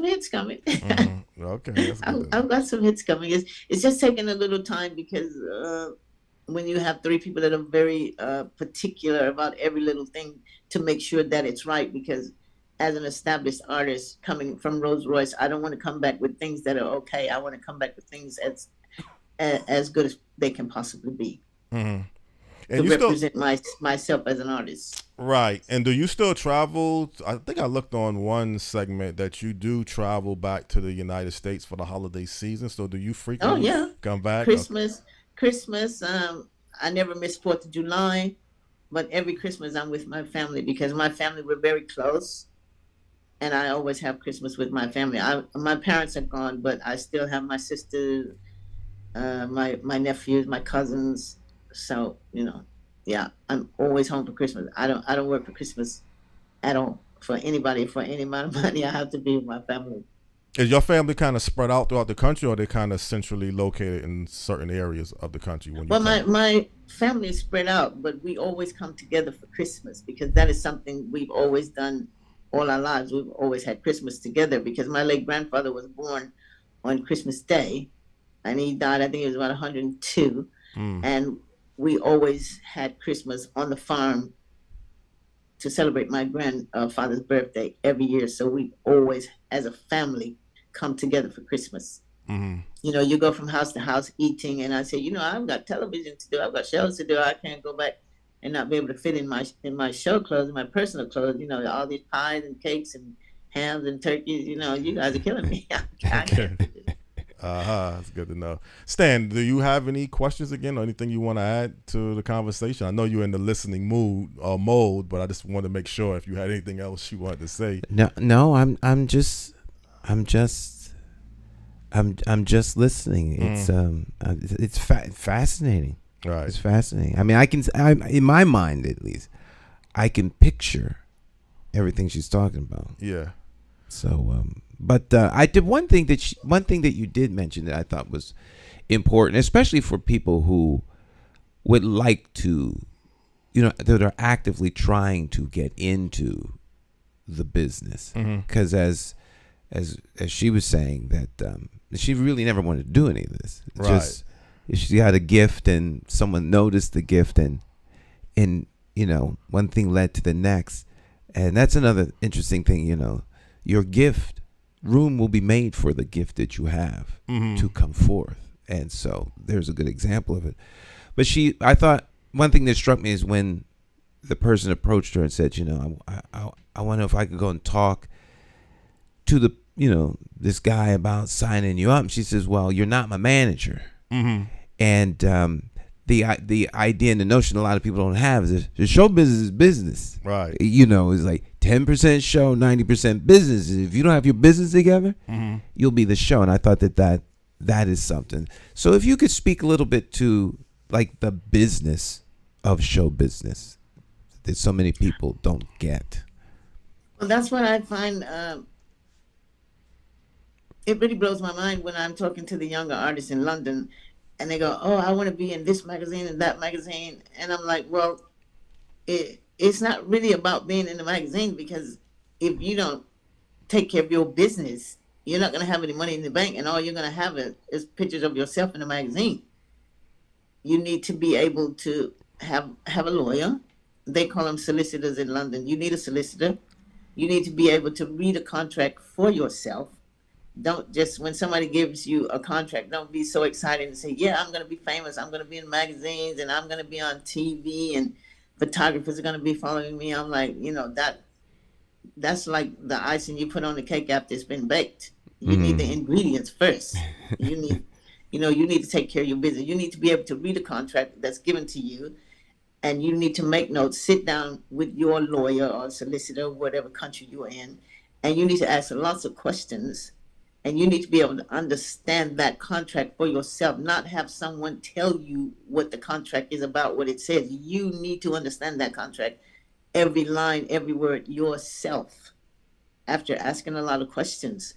hits coming. Mm-hmm. Okay, that's good. I've got some hits coming. It's just taking a little time because when you have 3 people that are very particular about every little thing to make sure that it's right, because as an established artist coming from Rose Royce, I don't want to come back with things that are okay. I want to come back with things as good as they can possibly be. Mm-hmm. And to represent myself as an artist. Right. And do you still travel? I think I looked on one segment that you do travel back to the United States for the holiday season. So do you frequently come back? Christmas. I never miss 4th of July, but every Christmas I'm with my family because my family, we're very close. And I always have Christmas with my family. My parents are gone, but I still have my sister, my nephews, my cousins. So, I'm always home for Christmas. I don't work for Christmas at all for anybody. For any amount of money, I have to be with my family. Is your family kind of spread out throughout the country, or are they kind of centrally located in certain areas of the country? My family is spread out, but we always come together for Christmas because that is something we've always done all our lives. We've always had Christmas together because my late grandfather was born on Christmas Day, and he died, I think he was about 102. And we always had Christmas on the farm to celebrate my grandfather's birthday every year. So we always, as a family, come together for Christmas. Mm-hmm. You go from house to house eating, and I say, I've got television to do, I've got shows to do. I can't go back and not be able to fit in my show clothes, in my personal clothes. All these pies and cakes and hams and turkeys. You guys are killing me. That's good to know. Stan, do you have any questions again, or anything you want to add to the conversation? I know you're in the listening mode, but I just wanted to make sure if you had anything else you wanted to say. No, I'm just listening. It's fascinating. Right. It's fascinating. I mean, in my mind at least, I can picture everything she's talking about. Yeah. So, but I did one thing that you did mention that I thought was important, especially for people who would like to, that are actively trying to get into the business. Because as as she was saying, that she really never wanted to do any of this. Right. Just she had a gift, and someone noticed the gift, and one thing led to the next, and that's another interesting thing. Your gift, room will be made for the gift that you have to come forth, and so there's a good example of it. But I thought one thing that struck me is when the person approached her and said, I wonder if I could go and talk to this guy about signing you up. And she says, well, you're not my manager. And the idea and the notion a lot of people don't have is the show business is business. Right. It's like 10% show, 90% business. If you don't have your business together, you'll be the show. And I thought that is something. So if you could speak a little bit to like the business of show business that so many people don't get. Well, that's what I find. It really blows my mind when I'm talking to the younger artists in London, and they go, "Oh, I want to be in this magazine and that magazine," and I'm like, "Well, it's not really about being in the magazine, because if you don't take care of your business, you're not going to have any money in the bank, and all you're going to have is pictures of yourself in the magazine. You need to be able to have a lawyer. They call them solicitors in London. You need a solicitor. You need to be able to read a contract for yourself. Don't just, when somebody gives you a contract, don't be so excited and say, yeah, I'm going to be famous. I'm going to be in magazines, and I'm going to be on TV, and photographers are going to be following me. I'm like, that's like the icing you put on the cake after it's been baked. You need the ingredients first. You need, you need to take care of your business. You need to be able to read a contract that's given to you, and you need to make notes. Sit down with your lawyer or solicitor, whatever country you're in, and you need to ask lots of questions, and you need to be able to understand that contract for yourself, not have someone tell you what the contract is about, what it says. You need to understand that contract, every line, every word, yourself, after asking a lot of questions.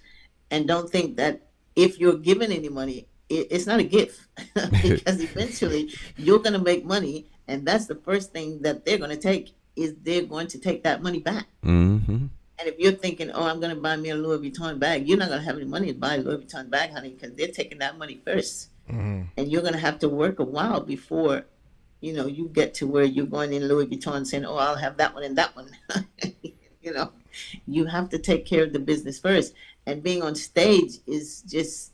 And don't think that if you're given any money, it's not a gift, because eventually you're going to make money, and that's the first thing that they're going to take, is they're going to take that money back. And if you're thinking, oh, I'm going to buy me a Louis Vuitton bag, you're not going to have any money to buy a Louis Vuitton bag, honey, because they're taking that money first. And you're going to have to work a while before, you get to where you're going in Louis Vuitton saying, oh, I'll have that one and that one. You have to take care of the business first. And being on stage is just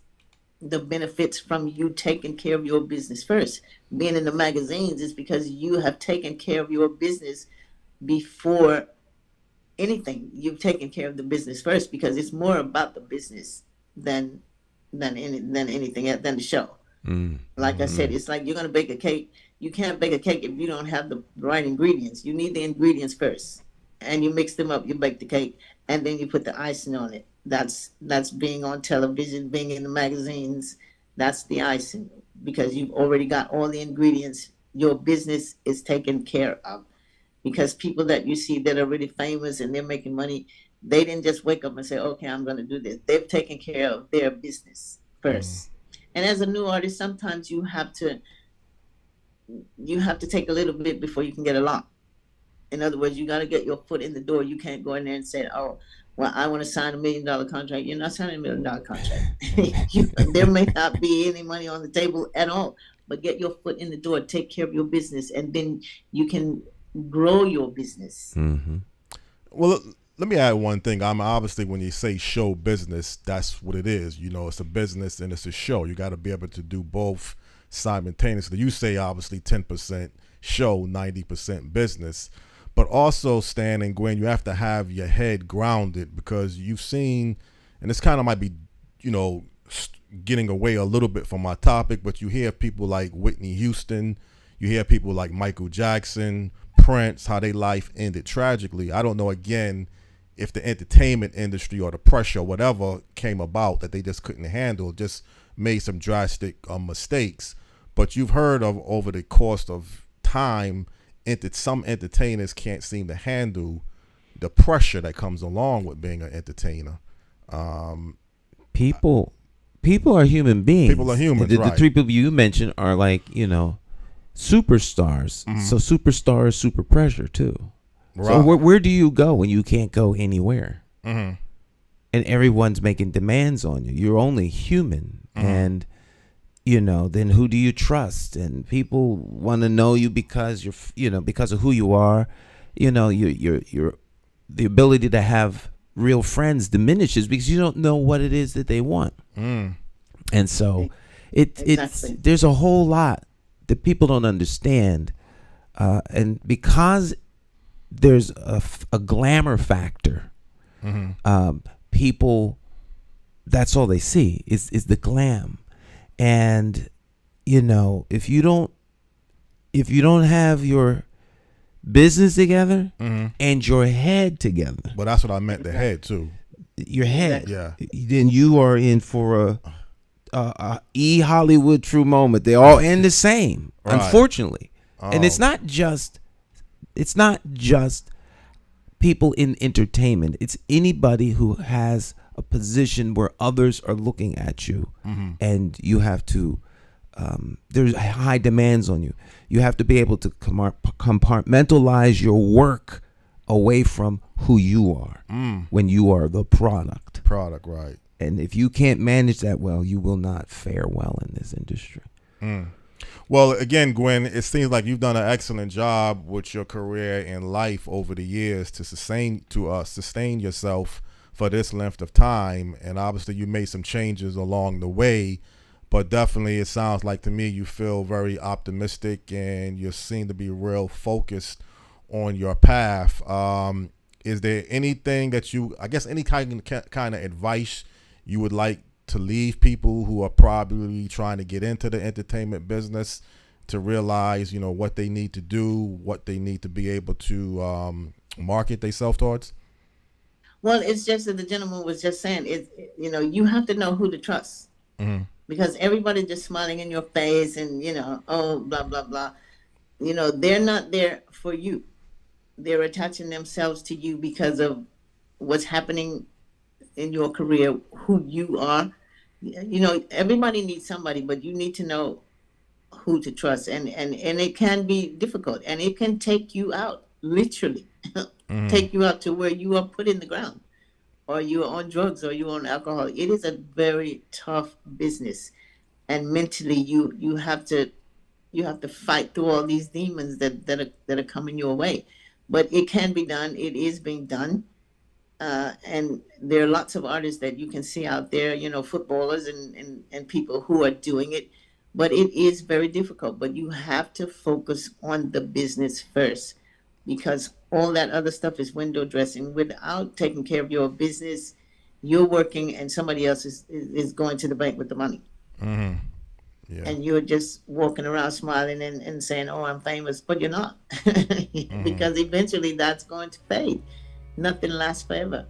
the benefits from you taking care of your business first. Being in the magazines is because you have taken care of your business before anything. You've taken care of the business first, because it's more about the business than anything else, than the show. Like I said, it's like you're going to bake a cake. You can't bake a cake if you don't have the right ingredients. You need the ingredients first, and you mix them up. You bake the cake, and then you put the icing on it. That's being on television, being in the magazines. That's the icing, because you've already got all the ingredients. Your business is taken care of. Because people that you see that are really famous and they're making money, they didn't just wake up and say, okay, I'm going to do this. They've taken care of their business first. And as a new artist, sometimes you have to take a little bit before you can get a lot. In other words, you got to get your foot in the door. You can't go in there and say, oh, well, I want to sign $1 million contract. You're not signing $1 million contract. There may not be any money on the table at all, but get your foot in the door, take care of your business, and then you can grow your business. Well, let me add one thing. Obviously, when you say show business, that's what it is. It's a business and it's a show. You got to be able to do both simultaneously. You say obviously 10% show, 90% business, but also, Stan and Gwen, you have to have your head grounded, because you've seen, and this kind of might be, getting away a little bit from my topic, but you hear people like Whitney Houston, you hear people like Michael Jackson, Prince, how their life ended tragically. I don't know, again, if the entertainment industry or the pressure or whatever came about that they just couldn't handle, just made some drastic mistakes. But you've heard of, over the course of time, some entertainers can't seem to handle the pressure that comes along with being an entertainer. People are human beings. People are humans, the right. 3 people you mentioned are like, superstars. So superstars, super pressure too. Right. So where do you go when you can't go anywhere? and everyone's making demands on you. You're only human, and then who do you trust? And people want to know you because because of who you are. Your the ability to have real friends diminishes because you don't know what it is that they want. And so Exactly. there's a whole lot that people don't understand, and because there's a glamour factor, people, that's all they see is the glam. And if you don't have your business together and your head together, But that's what I meant, the head too. your head, Yeah. then you are in for a Hollywood true moment. They all end the same, Right. unfortunately. And Oh. it's not just people in entertainment. It's anybody who has a position where others are looking at you, and you have to. There's high demands on you. You have to be able to compartmentalize your work away from who you are when you are the product. Product, right. And if you can't manage that well, you will not fare well in this industry. Well, again, Gwen, it seems like you've done an excellent job with your career and life over the years to sustain yourself for this length of time. And obviously you made some changes along the way, but definitely it sounds like to me you feel very optimistic and you seem to be real focused on your path. Is there anything that any kind of advice you would like to leave people who are probably trying to get into the entertainment business to realize, what they need to do, what they need to be able to market themselves towards? Well, it's just that the gentleman was just saying, you have to know who to trust, because everybody's just smiling in your face and, oh, blah, blah, blah. They're not there for you. They're attaching themselves to you because of what's happening in your career, who you are. Everybody needs somebody, but you need to know who to trust. And it can be difficult, and it can take you out, literally, take you out to where you are put in the ground, or you're on drugs, or you're on alcohol. It is a very tough business. And mentally, you have to fight through all these demons that are coming your way. But it can be done. It is being done. And there are lots of artists that you can see out there, footballers and people who are doing it. But it is very difficult. But you have to focus on the business first, because all that other stuff is window dressing. Without taking care of your business, you're working and somebody else is going to the bank with the money. Yeah. And you're just walking around smiling and saying, oh, I'm famous, but you're not. Because eventually that's going to fade. Nothing lasts forever.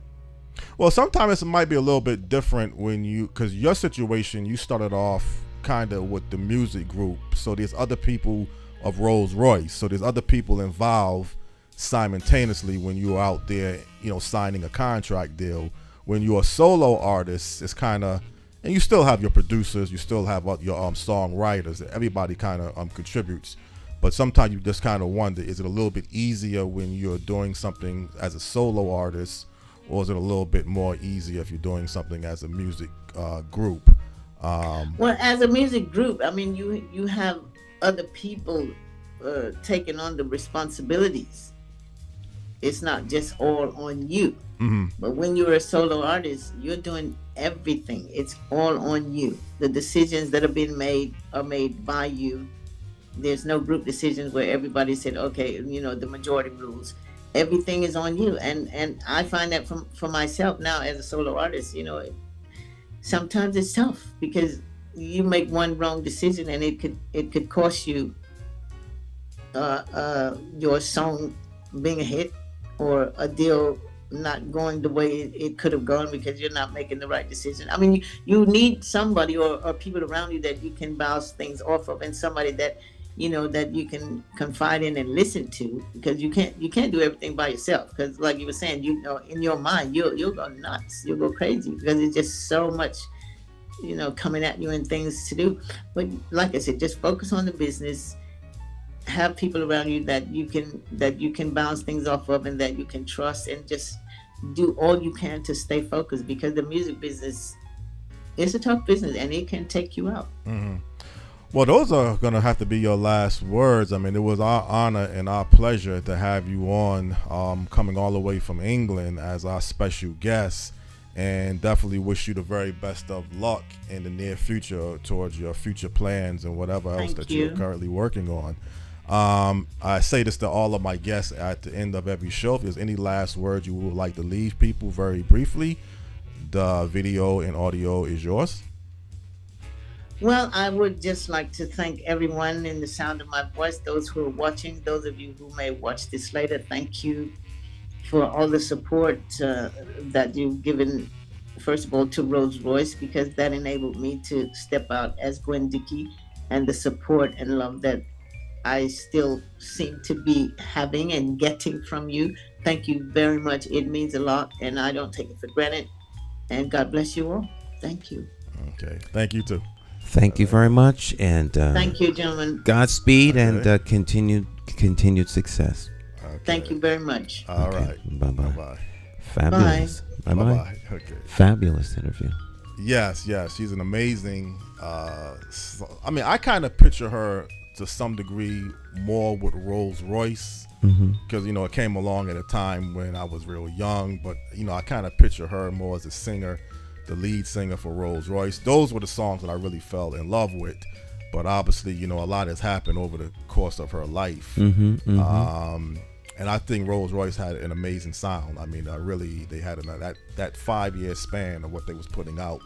Well, sometimes it might be a little bit different because your situation, you started off kind of with the music group. So there's other people of Rose Royce. So there's other people involved simultaneously when you're out there, signing a contract deal. When you're a solo artist, it's kind of, and you still have your producers, you still have your songwriters. Everybody kind of contributes. But sometimes you just kind of wonder, is it a little bit easier when you're doing something as a solo artist, or is it a little bit more easier if you're doing something as a music group? Well, as a music group, I mean, you have other people taking on the responsibilities. It's not just all on you. But when you're a solo artist, you're doing everything. It's all on you. The decisions that are being made are made by you. There's no group decisions where everybody said, okay, the majority rules. Everything is on you. And I find that for myself now as a solo artist, sometimes it's tough because you make one wrong decision and it could cost you your song being a hit, or a deal not going the way it could have gone because you're not making the right decision. I mean, you need somebody or people around you that you can bounce things off of, and somebody that that you can confide in and listen to, because you can't do everything by yourself. Because like you were saying, in your mind you'll go nuts, you'll go crazy, because it's just so much coming at you and things to do. But like I said, just focus on the business. Have people around you that you can bounce things off of and that you can trust, and just do all you can to stay focused, because the music business is a tough business and it can take you out. Well, those are going to have to be your last words. I mean, it was our honor and our pleasure to have you on, coming all the way from England as our special guest, and definitely wish you the very best of luck in the near future towards your future plans and whatever else that you're currently working on. I say this to all of my guests at the end of every show. If there's any last words you would like to leave people very briefly, the video and audio is yours. Well, I would just like to thank everyone in the sound of my voice, those who are watching, those of you who may watch this later. Thank you for all the support that you've given, first of all, to Rose Royce, because that enabled me to step out as Gwen Dickey, and the support and love that I still seem to be having and getting from you. Thank you very much. It means a lot, and I don't take it for granted. And God bless you all. Thank you. Okay. Thank you, too. Thank you very much, and thank you, gentlemen. Godspeed and continued success. Okay. Thank you very much. All right. Bye-bye. Fabulous. Bye-bye. Okay. Fabulous interview. Yes. She's an amazing. I mean, I kind of picture her to some degree more with Rose Royce, because it came along at a time when I was real young. But I kind of picture her more as a singer, the lead singer for Rose Royce. Those were the songs that I really fell in love with. But obviously, a lot has happened over the course of her life. And I think Rose Royce had an amazing sound. I mean, they had that 5-year span of what they was putting out.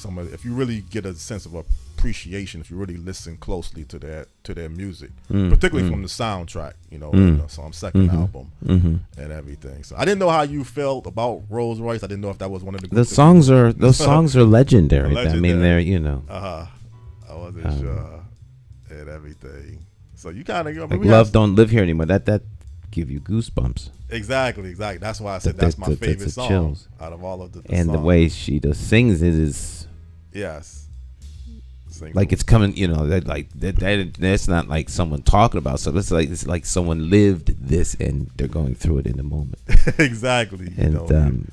If you really get a sense of appreciation, if you really listen closely to their music, particularly from the soundtrack, on second album and everything. So I didn't know how you felt about Rose Royce. I didn't know if that was one of the songs are legendary. I mean, they're I wasn't sure and everything. So you kind of Love Don't Live Here Anymore. That give you goosebumps. Exactly. That's why I said that's my favorite song chills. Out of all of the and songs. The way she sings it is like it's coming. That's not like someone talking about. So it's like someone lived this and they're going through it in the moment. Exactly. And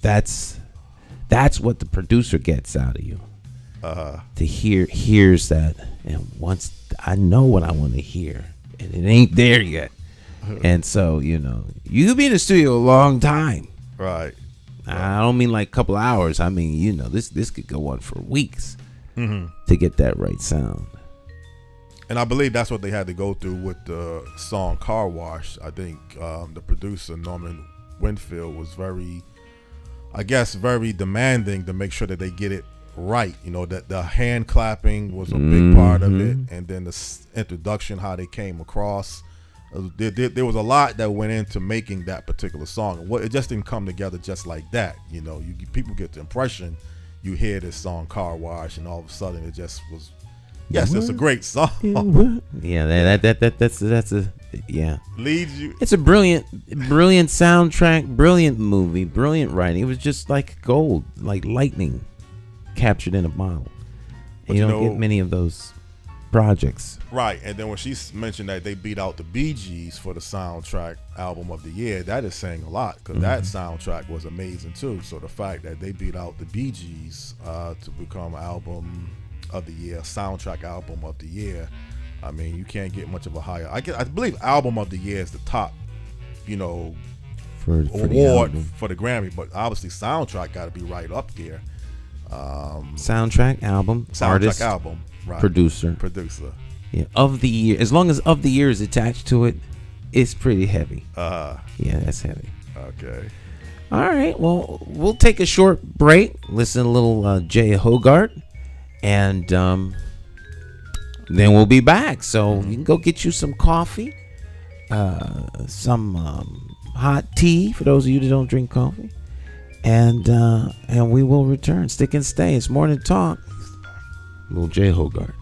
that's what the producer gets out of you. To hears that, and once I know what I want to hear, and it ain't there yet. And so you could be in the studio a long time, right? I don't mean like a couple hours. I mean this could go on for weeks to get that right sound. And I believe that's what they had to go through with the song Car Wash. I think the producer Norman Winfield was very demanding to make sure that they get it right. That the hand clapping was a big part of it, and then the introduction, how they came across. There was a lot that went into making that particular song. It just didn't come together just like that. People get the impression you hear this song Car Wash, and all of a sudden it just was. Yes, it's a great song. Yeah, that's leads you. It's a brilliant soundtrack, brilliant movie, brilliant writing. It was just like gold, like lightning captured in a bottle. And you don't get many of those projects. Right. And then when she mentioned that they beat out the Bee Gees for the soundtrack album of the year, that is saying a lot, because that soundtrack was amazing too. So the fact that they beat out the Bee Gees to become album of the year, soundtrack album of the year, I mean, you can't get much of a higher. I believe album of the year is the top, for award for the Grammy, but obviously soundtrack got to be right up there. Soundtrack album, artist, album, right. producer. Yeah, of the year. As long as of the year is attached to it, it's pretty heavy. Yeah, that's heavy. Okay. All right. Well, we'll take a short break. Listen to a little Jay Hogarth, and then we'll be back. So you can go get you some coffee, some hot tea for those of you that don't drink coffee. And we will return. Stick and stay. It's Morning Talk. Little Jay Hogarth.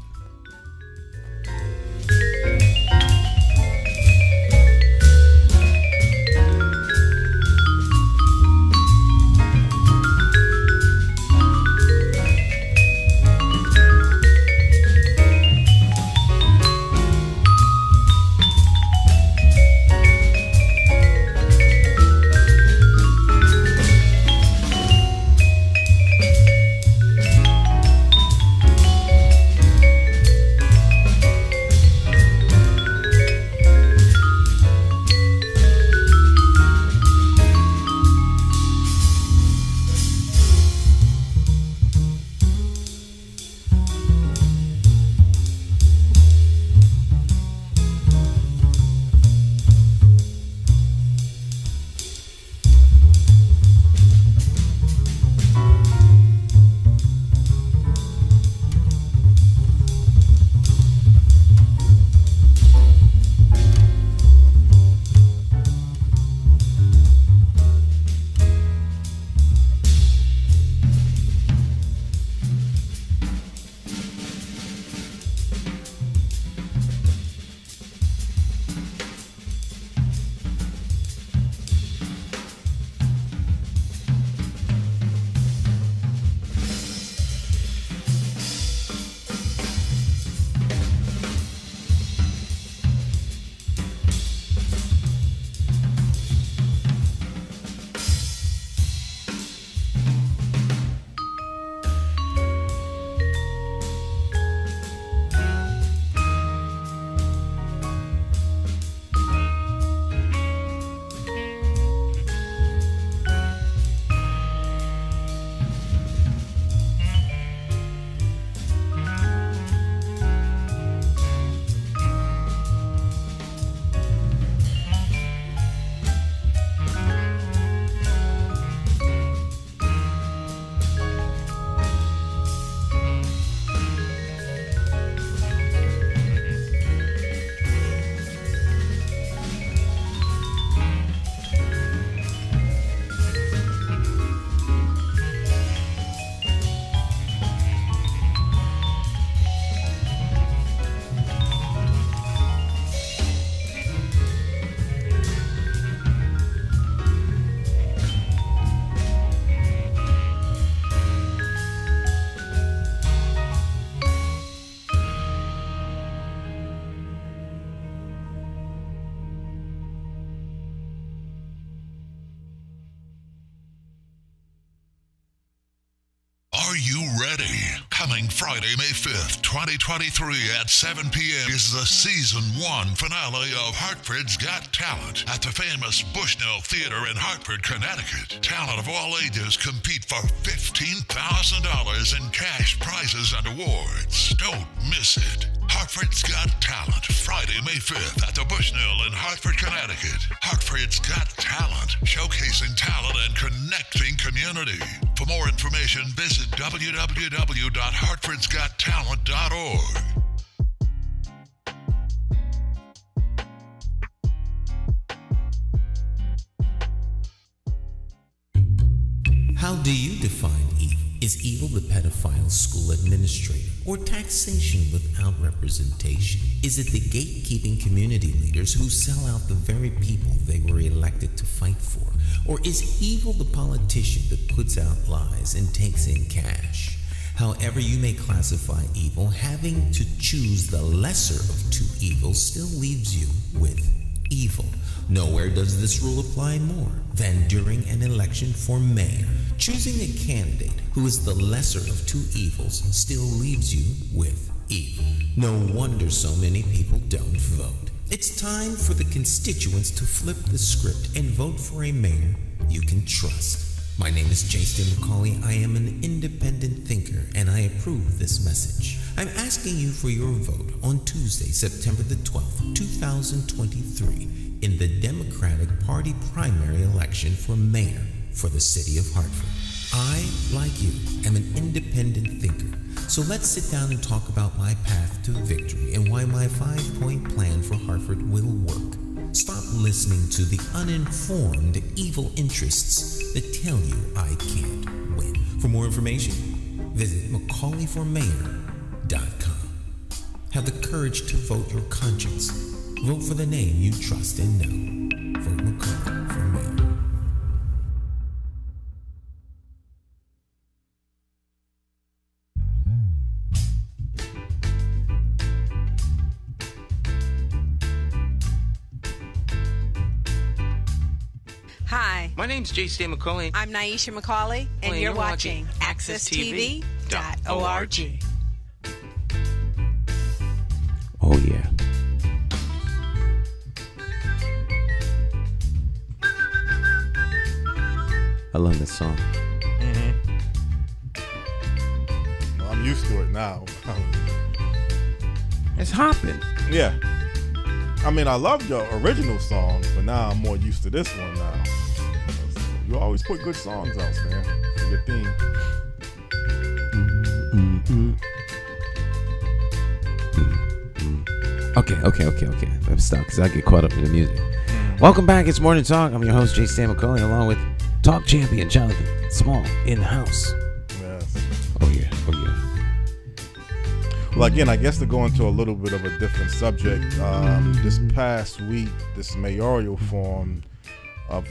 Coming Friday, May 5th, 2023 at 7 p.m. is the Season 1 finale of Hartford's Got Talent at the famous Bushnell Theater in Hartford, Connecticut. Talent of all ages compete for $15,000 in cash prizes and awards. Don't miss it. Hartford's Got Talent, Friday, May 5th at the Bushnell in Hartford, Connecticut. Hartford's Got Talent, showcasing talent and connecting community. For more information, visit www.hartfordsgottalent.org. How do you define evil? Is evil the pedophile school administrator or taxation without representation? Is it the gatekeeping community leaders who sell out the very people they were elected to fight for? Or is evil the politician that puts out lies and takes in cash? However you may classify evil, having to choose the lesser of two evils still leaves you with evil. Nowhere does this rule apply more than during an election for mayor. Choosing a candidate who is the lesser of two evils still leaves you with evil. No wonder so many people don't vote. It's time for the constituents to flip the script and vote for a mayor you can trust. My name is Jason McCauley. I am an independent thinker, and I approve this message. I'm asking you for your vote on Tuesday, September the 12th, 2023, in the Democratic Party primary election for mayor for the city of Hartford. I, like you, am an independent thinker. So let's sit down and talk about my path to victory and why my 5-point plan for Hartford will work. Stop listening to the uninformed evil interests that tell you I can't win. For more information, visit McCauleyformayor.com. Have the courage to vote your conscience. Vote for the name you trust and know. Vote McCauley for mayor. Hi, My name's J.C. McCauley. I'm Nyesha McCauley, and you're watching AccessTV.org. Oh, yeah. I love this song. Well, I'm used to it now. It's hopping. Yeah. I mean, I love your original songs, but now I'm more used to this one now. You always put good songs out, man, for your theme. Okay. I'm stuck because I get caught up in the music. Welcome back. It's Morning Talk. I'm your host, J. Stan McCauley, along with Talk Champion Jonathan Small in the house. Yes. Oh, yeah. Well, again, I guess to go into a little bit of a different subject, this past week, this mayoral forum of,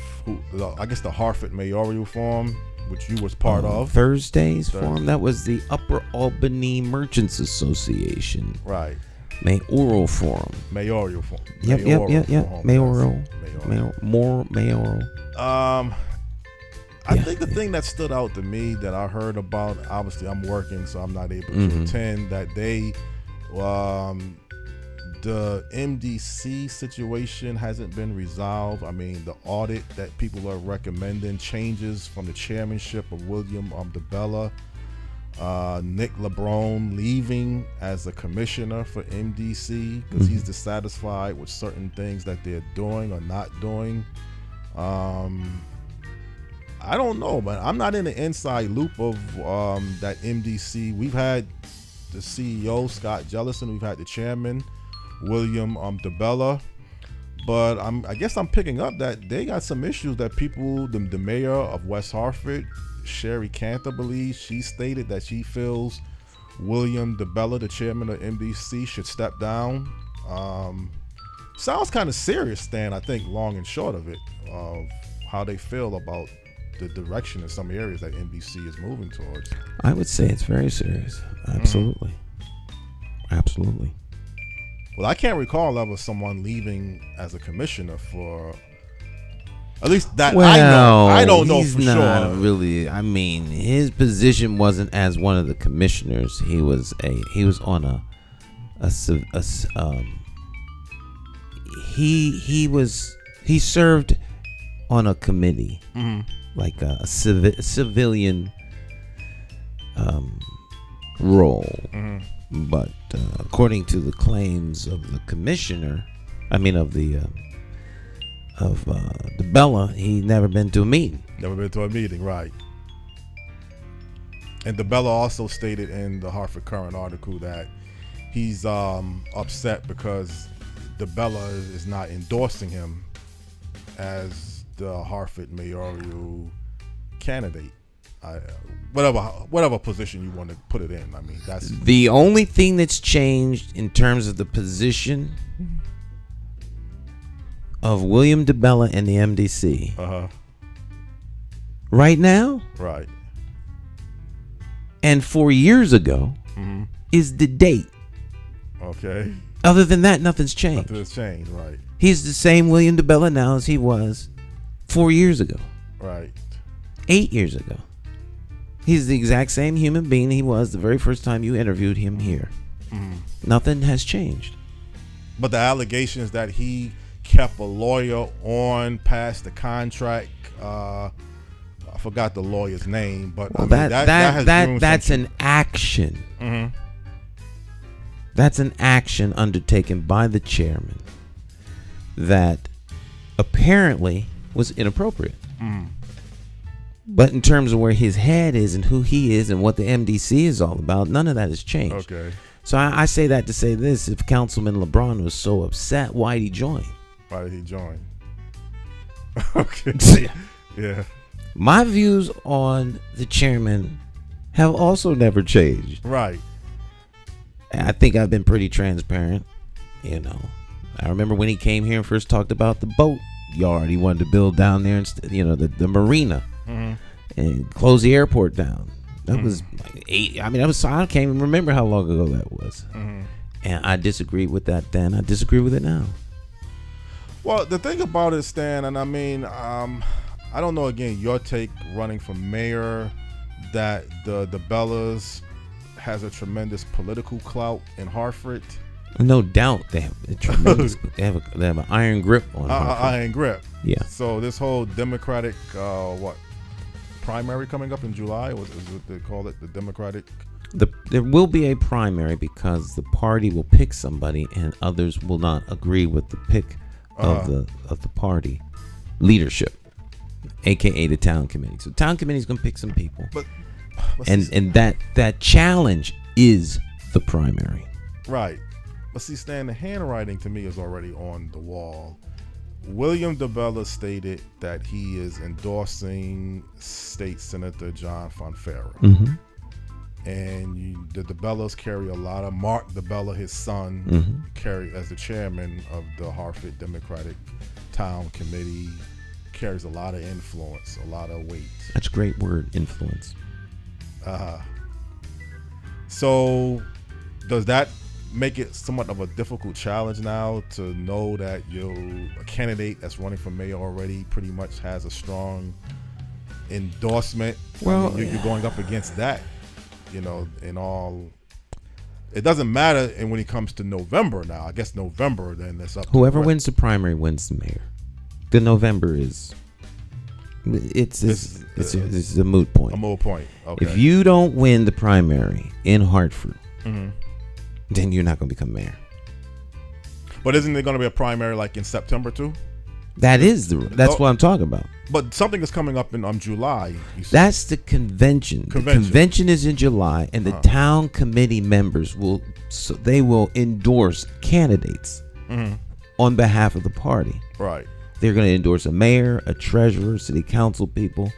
I guess the Hartford Mayoral Forum, which you was part of. Thursday's forum, that was the Upper Albany Merchants Association. Right. Mayoral forum. Mayoral forum. Yep. Forum. Mayoral. I think the thing that stood out to me that I heard about, obviously I'm working, so I'm not able to attend, that they, the MDC situation hasn't been resolved. I mean, the audit that people are recommending, changes from the chairmanship of William DeBella, Nick LeBron leaving as a commissioner for MDC because he's dissatisfied with certain things that they're doing or not doing. I don't know, but I'm not in the inside loop of that MDC. We've had the CEO, Scott Jellison. We've had the chairman, William DeBella. But I guess I'm picking up that they got some issues that people, the mayor of West Hartford, Sherry Cantor, believes. She stated that she feels William DeBella, the chairman of MDC, should step down. Sounds kind of serious, Stan, I think, long and short of it, of how they feel about the direction in some areas that NBC is moving towards. I would say it's very serious. Absolutely. Absolutely. Well, I can't recall ever someone leaving as a commissioner for At least that Well, I know. I don't know he's for not sure. really. I mean, his position wasn't as one of the commissioners. He was on he served on a committee, like a civilian role. But according to the claims of the commissioner, of the Bella, he never been to a meeting. Never been to a meeting, right? And DeBella also stated in the Hartford Courant article that he's upset because DeBella is not endorsing him as the Hartford mayoral candidate. Whatever position you want to put it in. I mean, that's the only thing that's changed in terms of the position of William DeBella and the MDC. Right now, right, and 4 years ago, is the date. Okay. Other than that, nothing's changed. Nothing's changed, right. He's the same William DeBella now as he was 4 years ago. Right. 8 years ago. He's the exact same human being he was the very first time you interviewed him here. Nothing has changed. But the allegations that he kept a lawyer on past the contract, I forgot the lawyer's name, but well, that's an action. That's an action undertaken by the chairman that apparently was inappropriate. But in terms of where his head is and who he is and what the MDC is all about, none of that has changed. Okay. So I say that to say this: if Councilman LeBron was so upset, why did he join? Why did he join? Okay. Yeah. My views on the chairman have also never changed. Right. I think I've been pretty transparent. You know, I remember when he came here and first talked about the boat yard he wanted to build down there, the marina, and close the airport down. That was like I can't even remember how long ago that was. And I disagreed with that then. I disagree with it now. Well, the thing about it, Stan, and I mean, I don't know, again, your take running for mayor, that the Bellas has a tremendous political clout in Hartford. No doubt they have a tremendous, they have an iron grip on Hartford. Iron grip. Yeah. So this whole Democratic primary coming up in July, is what they call it, the Democratic. There will be a primary because the party will pick somebody and others will not agree with the pick of the party leadership, aka the town committee. So town committee is going to pick some people, and that challenge is the primary. Right. But see, Stan, the handwriting to me is already on the wall. William DeBella stated that he is endorsing State Senator John Fonfara. And the DeBellas carry a lot of, Mark DeBella, his son, carry as the chairman of the Hartford Democratic Town Committee, carries a lot of influence, a lot of weight. That's a great word, influence. So does that make it somewhat of a difficult challenge now to know that a candidate that's running for mayor already pretty much has a strong endorsement? Well, you're going up against that, in all. It doesn't matter, and when it comes to November now, I guess November, then it's up. Whoever wins the primary wins the mayor. The November is it's a moot point. A moot point. Okay. If you don't win the primary in Hartford, then you're not going to become mayor. But isn't there going to be a primary like in September too? That's what I'm talking about. But something is coming up in July. That's the convention. The convention is in July, and the town committee members will endorse candidates on behalf of the party. Right. They're going to endorse a mayor, a treasurer, city council people.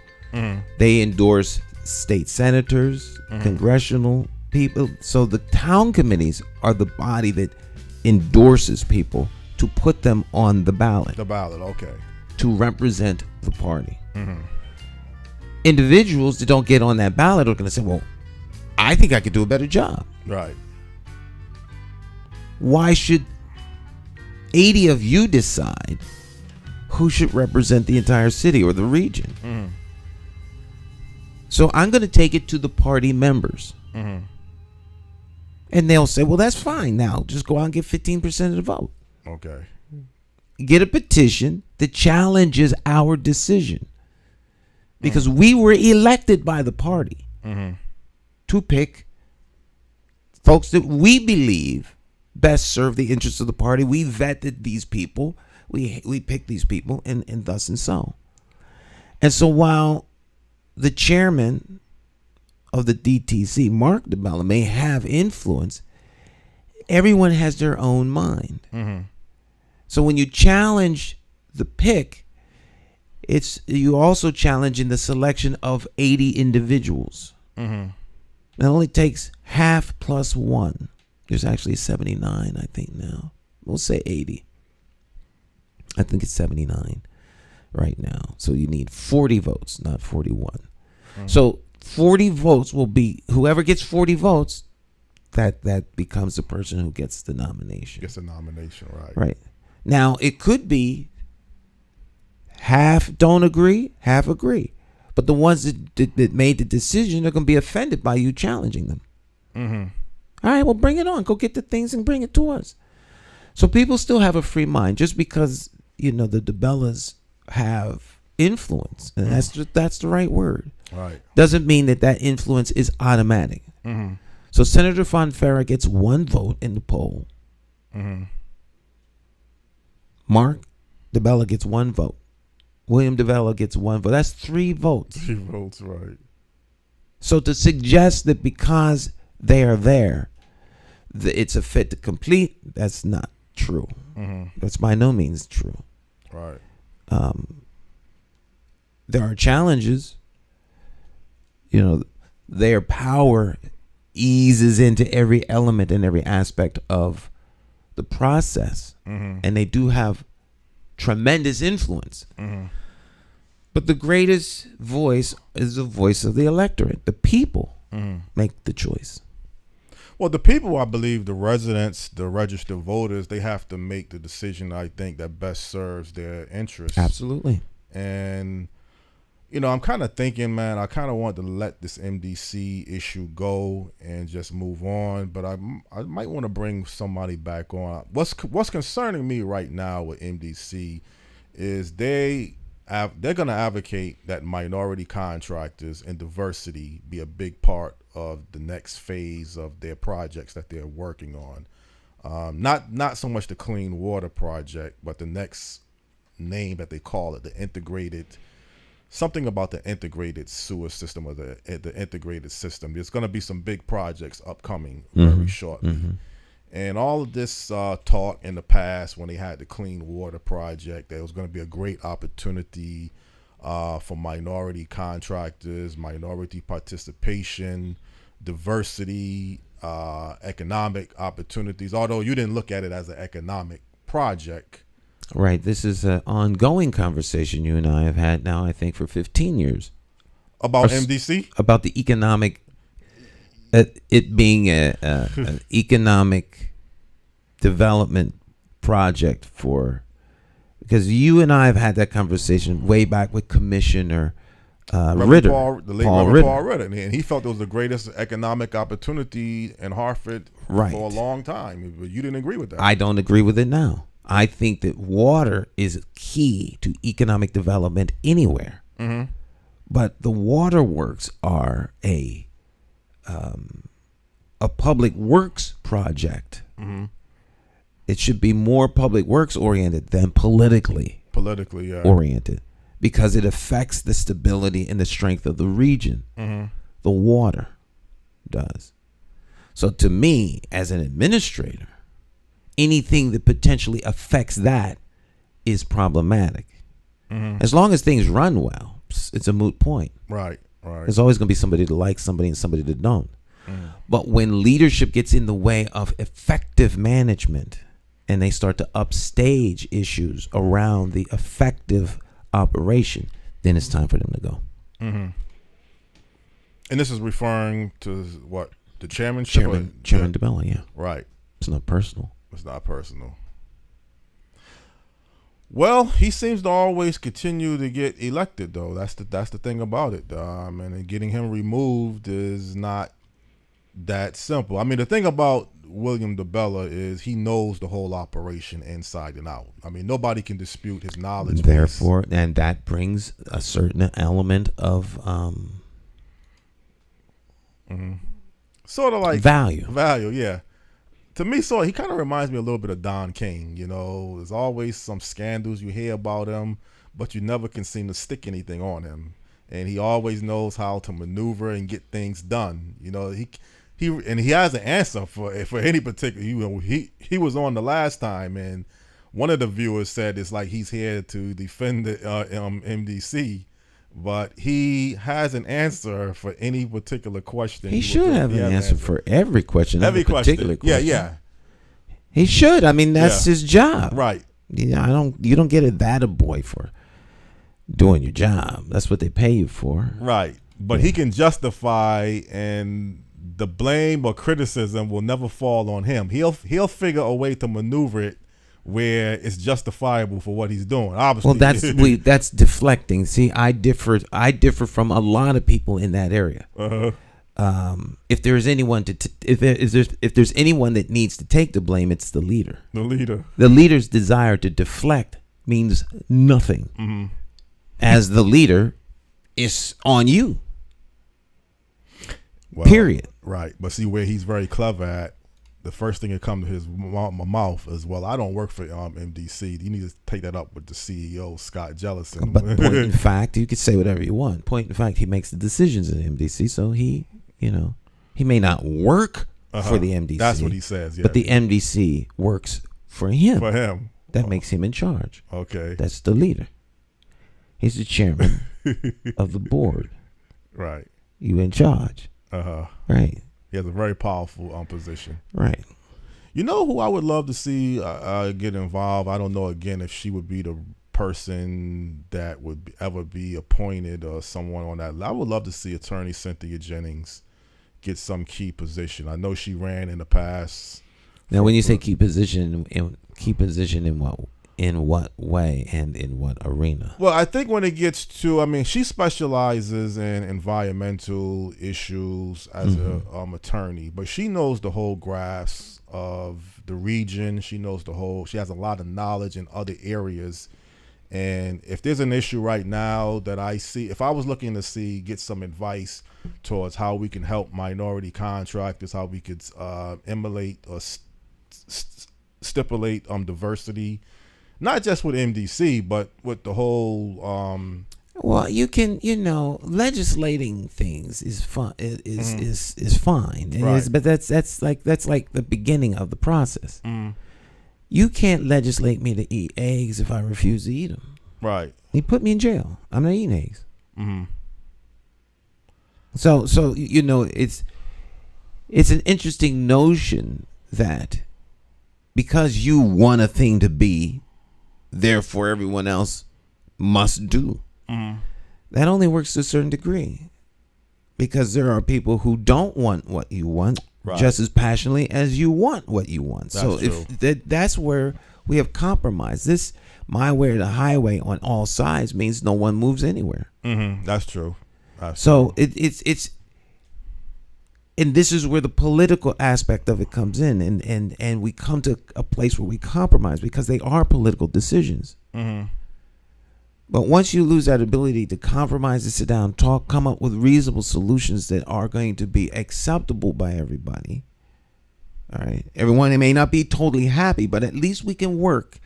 They endorse state senators, congressional people. So the town committees are the body that endorses people to put them on the ballot. The ballot, okay. To represent the party. Individuals that don't get on that ballot are going to say, well, I think I could do a better job. Right. Why should 80 of you decide who should represent the entire city or the region. Mm-hmm. So I'm going to take it to the party members. Mm-hmm. And they'll say, well, that's fine. Now, just go out and get 15% of the vote. Okay. Get a petition that challenges our decision. Because we were elected by the party to pick folks that we believe best serve the interests of the party. We vetted these people. We picked these people, and thus and so. And so while the chairman of the DTC, Mark DeBella, may have influence, everyone has their own mind. Mm-hmm. So when you challenge the pick, it's you also challenging the selection of 80 individuals. Mm-hmm. It only takes half plus one. There's actually 79, I think now. We'll say 80. I think it's 79 right now. So you need 40 votes, not 41. Mm-hmm. So 40 votes will be, whoever gets 40 votes, that becomes the person who gets the nomination. Gets a nomination, right. Right. Now, it could be half don't agree, half agree. But the ones that made the decision are going to be offended by you challenging them. Mm-hmm. All right, well, bring it on. Go get the things and bring it to us. So people still have a free mind just because, the DeBellas have influence. And that's the right word. Right. Doesn't mean that influence is automatic. Mm-hmm. So Senator Fonfara gets one vote in the poll. Mm-hmm. Mark DeBella gets one vote. William DeBella gets one vote. That's 3 votes. 3 votes, right. So to suggest that because they are there, it's a fait to complete, that's not true. Mm-hmm. That's by no means true. Right. There are challenges. Their power eases into every element and every aspect of the process. Mm-hmm. And they do have tremendous influence. Mm-hmm. But the greatest voice is the voice of the electorate. The people make the choice. Well, the people, I believe, the residents, the registered voters, they have to make the decision, I think, that best serves their interests. Absolutely. And, I'm kind of thinking, man, I kind of want to let this MDC issue go and just move on. But I might want to bring somebody back on. What's concerning me right now with MDC is they're going to advocate that minority contractors and diversity be a big part of the next phase of their projects that they're working on. Not so much the Clean Water Project, but the next name that they call it, the integrated, something about the integrated sewer system or the integrated system. There's going to be some big projects upcoming very shortly. Mm-hmm. And all of this talk in the past when they had the Clean Water Project, there was going to be a great opportunity for minority contractors, minority participation, diversity, economic opportunities, although you didn't look at it as an economic project. Right. This is an ongoing conversation you and I have had now, I think, for 15 years. About MDC? About the economic, it being an economic development project because you and I have had that conversation way back with Commissioner Ritter. Paul Ritter. And he felt it was the greatest economic opportunity in Hartford for a long time. But you didn't agree with that. I don't agree with it now. I think that water is key to economic development anywhere. Mm-hmm. But the waterworks are a public works project. Mm-hmm. It should be more public works oriented than politically oriented, because it affects the stability and the strength of the region. Mm-hmm. The water does. So to me, as an administrator, anything that potentially affects that is problematic. Mm-hmm. As long as things run well, it's a moot point. Right. There's always going to be somebody that likes somebody and somebody that don't. Mm-hmm. But when leadership gets in the way of effective management and they start to upstage issues around the effective operation, then it's time for them to go. Mm-hmm. And this is referring to what? The chairmanship? Chairman DeBella, yeah. Right. It's not personal. It's not personal. Well, he seems to always continue to get elected, though. That's the thing about it. And getting him removed is not that simple. I mean, the thing about William DeBella is he knows the whole operation inside and out. I mean, nobody can dispute his knowledge. Therefore, and that brings a certain element of sort of like value. Value, yeah. To me, he kind of reminds me a little bit of Don King. You know, there's always some scandals you hear about him, but you never can seem to stick anything on him. And he always knows how to maneuver and get things done. You know, he has an answer for any particular. He was on the last time, and one of the viewers said it's like he's here to defend the MDC. But he has an answer for any particular question. He should have an answer for every question. Every particular question. Yeah. He should. I mean, that's his job. Right. Yeah, you don't get a boy for doing your job. That's what they pay you for. Right. But he can justify, and the blame or criticism will never fall on him. He'll figure a way to maneuver it where it's justifiable for what he's doing. Obviously, well, that's deflecting. See, I differ from a lot of people in that area. If there's anyone if there's anyone that needs to take the blame, it's the leader. The leader's desire to deflect means nothing. Mm-hmm. As the leader, it's on you. Well, period. Right, but see where he's very clever at. The first thing that comes to his mouth is, well, I don't work for MDC. You need to take that up with the CEO, Scott Jellison. But point in fact, you can say whatever you want. Point in fact, he makes the decisions in MDC, so he may not work for the MDC. That's what he says, yeah. But the MDC works for him. For him. That makes him in charge. Okay. That's the leader. He's the chairman of the board. Right. You in charge. Right. He has a very powerful position. Right. You know who I would love to see get involved? I don't know, again, if she would be the person that would ever be appointed or someone on that. I would love to see Attorney Cynthia Jennings get some key position. I know she ran in the past. Now, when you say key position in what way and in what arena? Well, I think when it gets to, I mean, she specializes in environmental issues as a attorney, but she knows the whole grasp of the region. She has a lot of knowledge in other areas. And if there's an issue right now that I see, if I was looking to get some advice towards how we can help minority contractors, how we could emulate or stipulate diversity, not just with MDC, but with the whole. Well, you can, legislating things is fun. Is fine. Right. But that's like the beginning of the process. You can't legislate me to eat eggs if I refuse to eat them. Right. You put me in jail. I'm not eating eggs. Mm-hmm. So it's an interesting notion that because you want a thing to be, therefore everyone else must do. That only works to a certain degree, because there are people who don't want what you want just as passionately as you want what you want. That's true. That's where we have compromised. This my way or the highway on all sides means no one moves anywhere. That's true. It's and this is where the political aspect of it comes in, and we come to a place where we compromise because they are political decisions. But once you lose that ability to compromise, to sit down, talk, come up with reasonable solutions that are going to be acceptable by everybody. All right, everyone may not be totally happy, but at least we can work,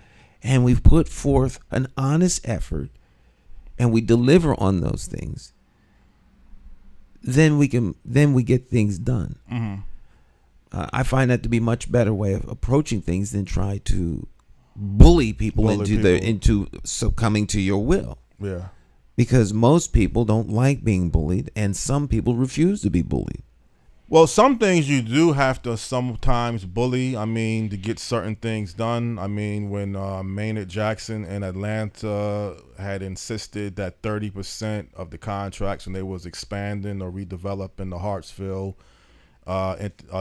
and we've put forth an honest effort, and we deliver on those things. Then we get things done. I find that to be a much better way of approaching things than try to bully people into succumbing to your will. Yeah. Because most people don't like being bullied, and some people refuse to be bullied. Well, some things you do have to sometimes bully, to get certain things done. When Maynard Jackson in Atlanta had insisted that 30% of the contracts when they was expanding or redeveloping the Hartsfield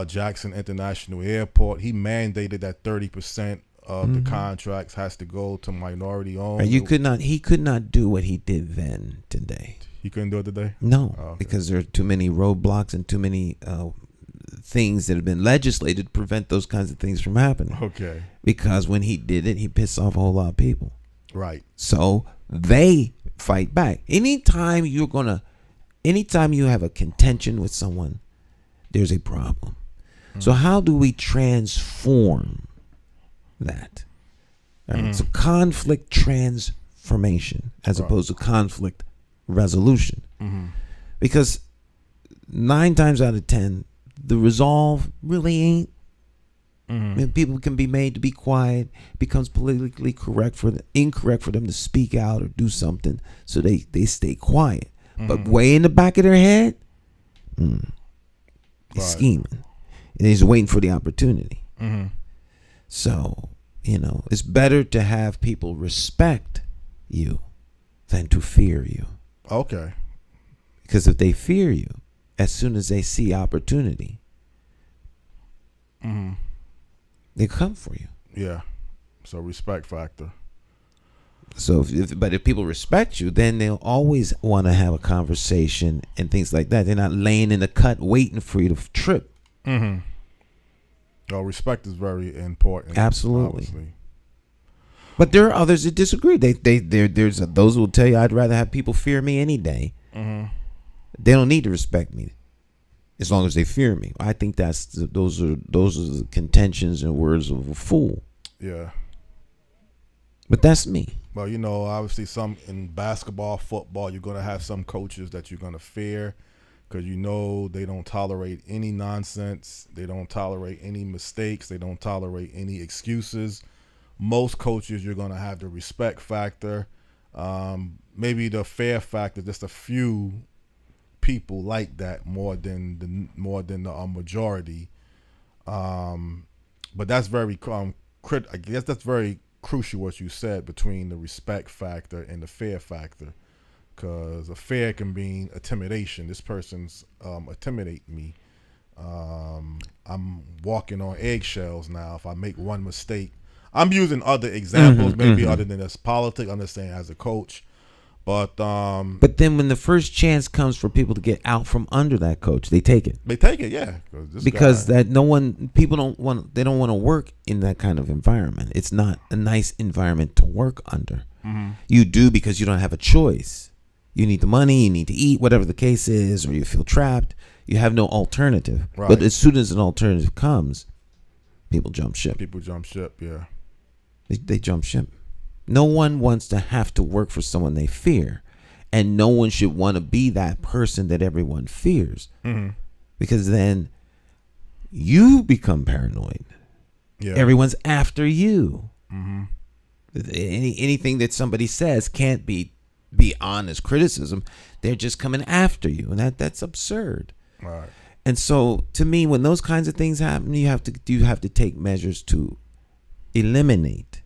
Jackson International Airport, he mandated that 30% of the contracts has to go to minority owned. He could not do what he did then today. He couldn't do it today? No, Oh, okay. because there are too many roadblocks and too many things that have been legislated to prevent those kinds of things from happening. Okay. Because when he did it, he pissed off a whole lot of people. Right. So they fight back. Anytime you have a contention with someone, there's a problem. So how do we transform that? Right? So conflict transformation as opposed to conflict resolution. Because 9 times out of 10, the resolve really ain't. I mean, people can be made to be quiet. It becomes politically incorrect for them to speak out or do something, so they stay quiet. But way in the back of their head, he's scheming, and he's waiting for the opportunity. So, it's better to have people respect you than to fear you. Okay. Because if they fear you, as soon as they see opportunity, they come for you. Yeah. So respect factor. So, if people respect you, then they'll always want to have a conversation and things like that. They're not laying in the cut waiting for you to trip. Oh, respect is very important. Absolutely. Obviously. But there are others that disagree. There's those who will tell you, I'd rather have people fear me any day. They don't need to respect me as long as they fear me. I think those are the contentions and words of a fool. Yeah. But that's me. Well, obviously some in basketball, football, you're going to have some coaches that you're going to fear because they don't tolerate any nonsense. They don't tolerate any mistakes. They don't tolerate any excuses. Most coaches, you're going to have the respect factor. Maybe the fear factor, just a few people like that more than the majority. But that's very I guess that's very crucial what you said between the respect factor and the fear factor, because a fear can mean intimidation. This person's intimidating me. I'm walking on eggshells now if I make one mistake. I'm using other examples, maybe other than this politics. I'm just saying as a coach. But then when the first chance comes for people to get out from under that coach, they take it. They take it, yeah. Because people don't want to work in that kind of environment. It's not a nice environment to work under. You do because you don't have a choice. You need the money, you need to eat, whatever the case is, or you feel trapped. You have no alternative. Right. But as soon as an alternative comes, people jump ship. Yeah. They jump ship. No one wants to have to work for someone they fear, and no one should want to be that person that everyone fears, because then you become paranoid. Yeah. Everyone's after you. Anything that somebody says can't be honest criticism. They're just coming after you, and that's absurd. Right. And so, to me, when those kinds of things happen, you have to take measures to eliminate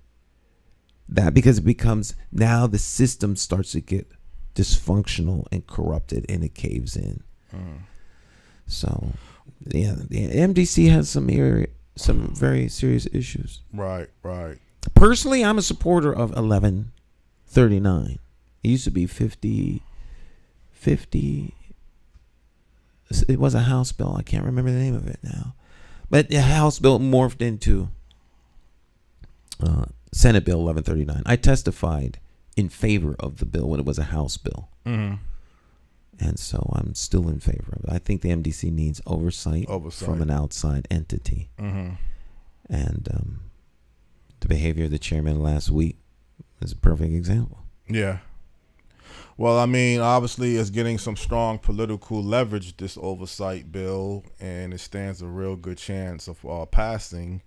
that, because it becomes, now the system starts to get dysfunctional and corrupted, and it caves in. So, yeah, the MDC has some very serious issues. Right. Personally, I'm a supporter of 1139. It used to be 50. It was a House bill. I can't remember the name of it now, but the House bill morphed into Senate Bill 1139. I testified in favor of the bill when it was a House bill. And so I'm still in favor of it. I think the MDC needs oversight. From an outside entity. And the behavior of the chairman last week is a perfect example. Yeah. Well, I mean, obviously it's getting some strong political leverage, this oversight bill, and it stands a real good chance of passing.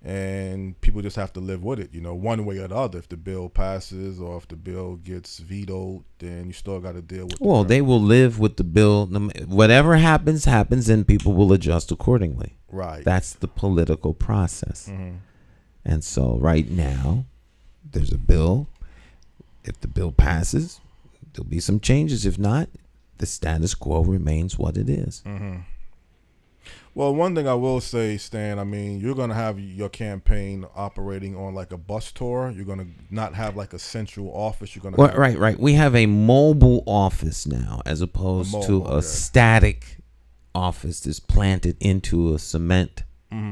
And people just have to live with it, one way or the other. If the bill passes or if the bill gets vetoed, then you still got to deal with it. Well, they will live with the bill. Whatever happens, and people will adjust accordingly. Right. That's the political process. And so right now, there's a bill. If the bill passes, there'll be some changes. If not, the status quo remains what it is. Well, one thing I will say, Stan, I mean, you're going to have your campaign operating on like a bus tour. You're going to not have like a central office. You're going to right. We have a mobile office now as opposed to a static office that's planted into a cement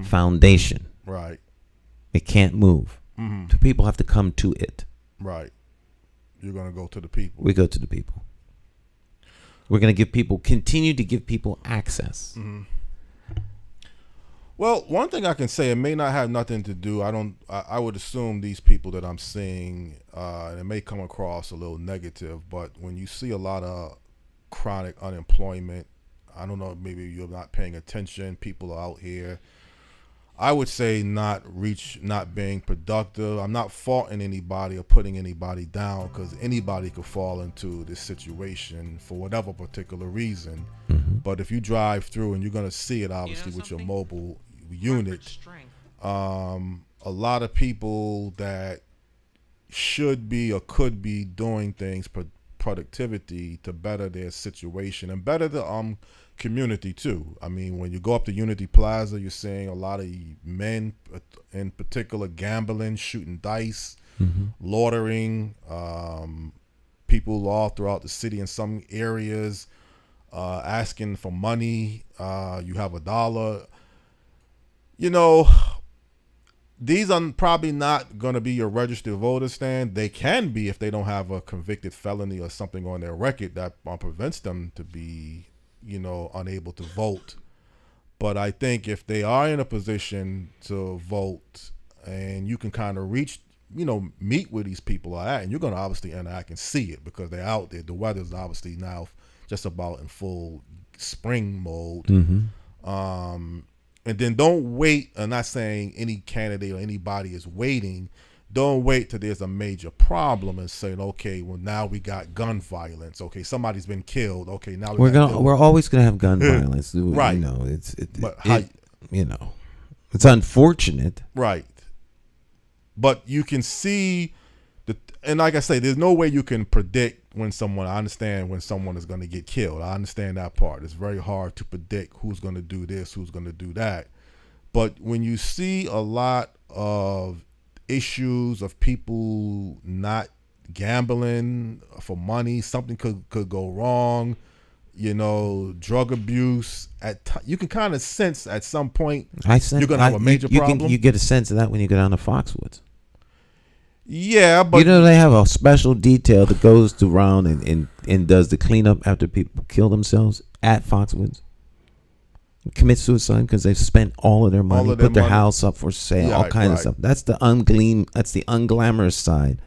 foundation. Right. It can't move. The people have to come to it. Right. You're going to go to the people. We go to the people. We're going to continue to give people access. Well, one thing I can say, it may not have nothing to do. I would assume these people that I'm seeing, it may come across a little negative, but when you see a lot of chronic unemployment, I don't know, maybe you're not paying attention. People are out here. I would say not being productive. I'm not faulting anybody or putting anybody down, because anybody could fall into this situation for whatever particular reason. But if you drive through, and you're going to see it obviously with your mobile unit, a lot of people that should be or could be doing things productivity to better their situation and better the community too. I mean, when you go up to Unity Plaza, you're seeing a lot of men in particular gambling, shooting dice, loitering, people all throughout the city in some areas asking for money. You have $1. You know, these are probably not going to be your registered voters, Stan. They can be if they don't have a convicted felony or something on their record that prevents them to be, unable to vote. But I think if they are in a position to vote, and you can kind of reach, meet where these people are at, and you're going to obviously interact and see it because they're out there. The weather's obviously now just about in full spring mode. And then don't wait. I'm not saying any candidate or anybody is waiting. Don't wait till there's a major problem and say, okay, well, now we got gun violence. Okay, somebody's been killed. Okay, now we're always gonna have gun violence, right? It's unfortunate, right? But you can see and like I say, there's no way you can predict when someone. I understand when someone is going to get killed. I understand that part. It's very hard to predict who's going to do this, who's going to do that. But when you see a lot of issues of people not gambling for money, something could go wrong. Drug abuse. You can kind of sense at some point you're going to have a major problem. You get a sense of that when you go down to Foxwoods. Yeah, but they have a special detail that goes around and does the cleanup after people kill themselves at Foxwoods, commit suicide because they've spent all of their money, put their house up for sale, all kinds of stuff. That's the unglamorous side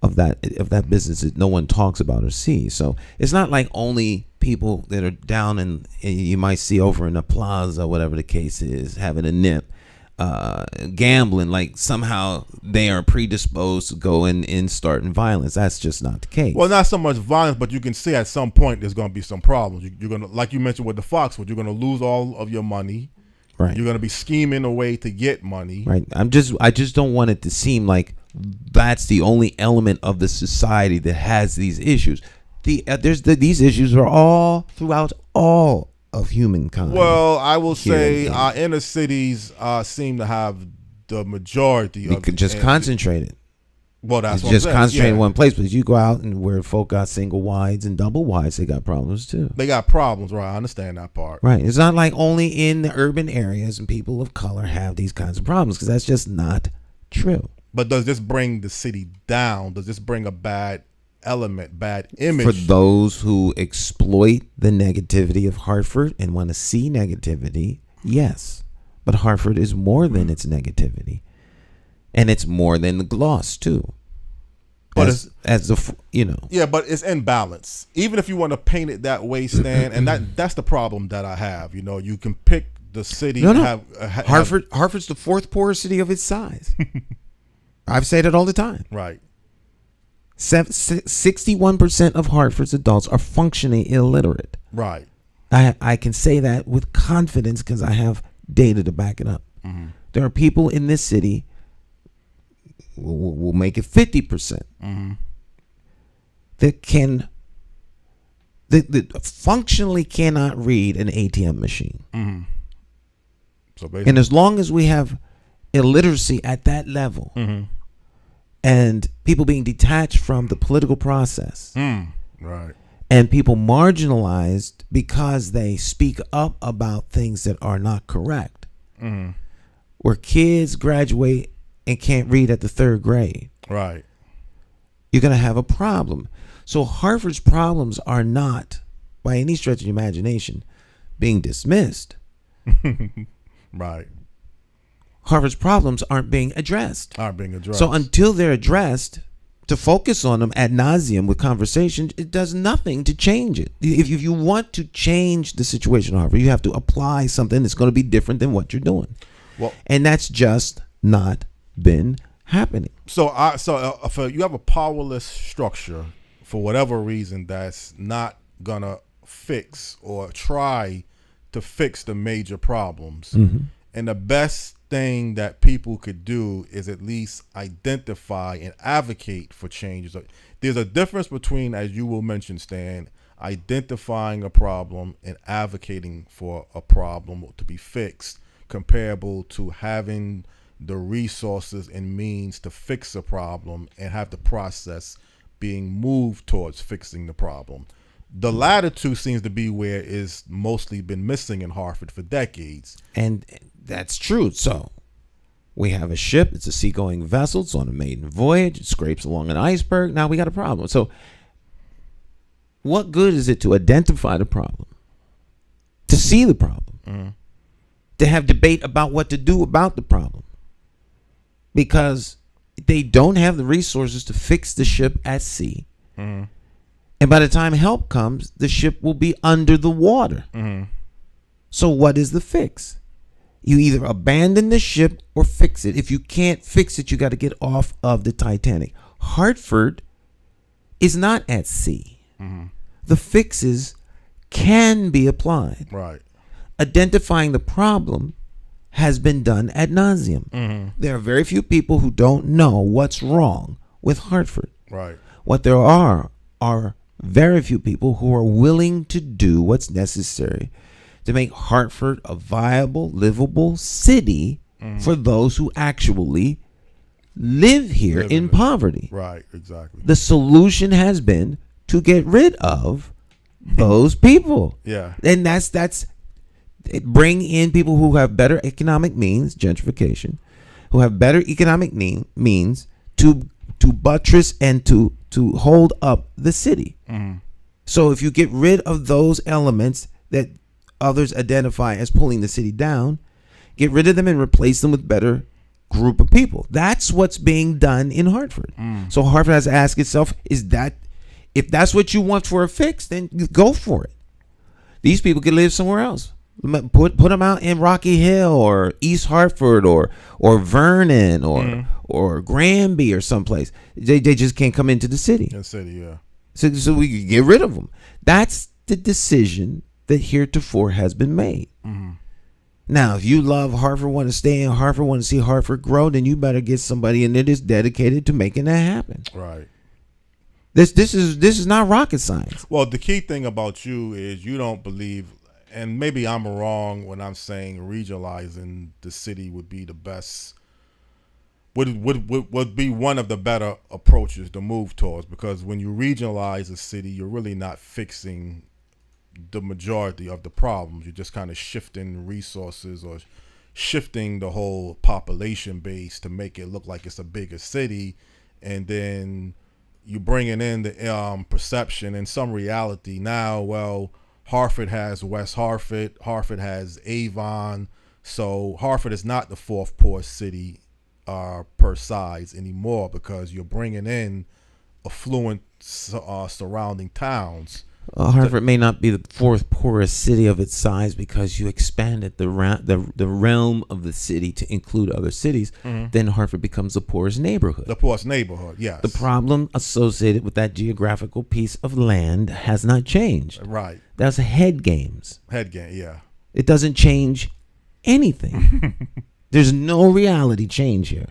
of that business that no one talks about or sees. So it's not like only people that are down and you might see over in the plaza, whatever the case is, having a nip. Gambling, like somehow they are predisposed to go and starting violence. That's just not the case. Well, not so much violence, but you can see at some point there's going to be some problems. You're going to, like you mentioned with the Foxwood, you're going to lose all of your money. Right. You're going to be scheming a way to get money. Right. I just don't want it to seem like that's the only element of the society that has these issues. These issues are all throughout all of humankind. Well, I will say our inner cities seem to have the majority of it. You could just concentrate it. Well, that's what just I'm concentrate in one place. But you go out and where folk got single wides and double wides, they got problems too. They got problems, right? I understand that part. Right. It's not like only in the urban areas and people of color have these kinds of problems, because that's just not true. But does this bring the city down? Does this bring a bad element, bad image for those who exploit the negativity of Hartford and want to see negativity? Yes, but Hartford is more than its negativity, and it's more than the gloss too. But yeah, but it's in balance. Even if you want to paint it that way, Stan, and that's the problem that I have. You can pick the city. Hartford's the fourth poorest city of its size. I've said it all the time. Right. 61% of Hartford's adults are functionally illiterate. Right. I can say that with confidence because I have data to back it up. Mm-hmm. There are people in this city, we'll make it 50%, that functionally cannot read an ATM machine. So basically, And as long as we have illiteracy at that level and people being detached from the political process right. and people marginalized because they speak up about things that are not correct, where kids graduate and can't read at the 3rd grade, Right. you're going to have a problem. So Harvard's problems are not, by any stretch of the imagination, being dismissed. Right. Harvard's problems aren't being addressed. So until they're addressed, to focus on them ad nauseum with conversation, it does nothing to change it. If you want to change the situation at Harvard, you have to apply something that's going to be different than what you're doing. Well, and that's just not been happening. So if you have a powerless structure for whatever reason that's not gonna fix or try to fix the major problems, and the best thing that people could do is at least identify and advocate for changes. There's a difference between, as you will mention, Stan, identifying a problem and advocating for a problem to be fixed, comparable to having the resources and means to fix a problem and have the process being moved towards fixing the problem. The latter two seems to be where it's mostly been missing in Hartford for decades. And that's true. So we have a ship. It's a seagoing vessel. It's on a maiden voyage. It scrapes along an iceberg. Now we got a problem. So what good is it to identify the problem, to see the problem, to have debate about what to do about the problem? Because they don't have the resources to fix the ship at sea. And by the time help comes, the ship will be under the water. So what is the fix? You either abandon the ship or fix it. If you can't fix it, you got to get off of the Titanic. Hartford is not at sea. The fixes can be applied. Right. Identifying the problem has been done ad nauseum. There are very few people who don't know what's wrong with Hartford. Right. What there are very few people who are willing to do what's necessary to make Hartford a viable, livable city for those who actually live here in poverty. Right, exactly. The solution has been to get rid of those people. Yeah. And that's bring in people who have better economic means, gentrification, who have better economic means to buttress and to hold up the city. So if you get rid of those elements that others identify as pulling the city down, get rid of them and replace them with better group of people. That's what's being done in Hartford. So Hartford has to ask itself, if that's what you want for a fix, then go for it. These people can live somewhere else. Put them out in Rocky Hill or East Hartford or Vernon or Granby or someplace. They just can't come into the city. Yeah. So we can get rid of them. That's the decision that heretofore has been made. Now, if you love Hartford, want to stay in Hartford, want to see Hartford grow, then you better get somebody in there that's dedicated to making that happen. Right. This is not rocket science. Well, the key thing about you is you don't believe, and maybe I'm wrong when I'm saying regionalizing the city would be the best, would be one of the better approaches to move towards, because when you regionalize a city, you're really not fixing the majority of the problems. You're just kind of shifting resources or shifting the whole population base to make it look like it's a bigger city, and then you bringing in the perception and some reality now. Well, Hartford has West Hartford, Hartford has Avon, so Hartford is not the fourth poorest city per size anymore, because you're bringing in affluent surrounding towns. Hartford may not be the fourth poorest city of its size because you expanded the realm of the city to include other cities. Then Hartford becomes the poorest neighborhood. The poorest neighborhood, yes. The problem associated with that geographical piece of land has not changed. Right. That's head games. Head game, yeah. It doesn't change anything. There's no reality change here.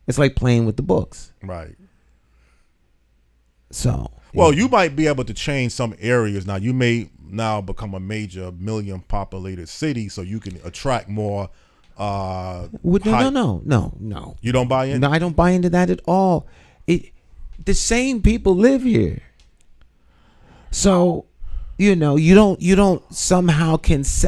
It's like playing with the books. Right. So. Well, you might be able to change some areas now. You may now become a major million populated city, so you can attract more No. You don't buy in? No, I don't buy into that at all. The same people live here. So, you don't somehow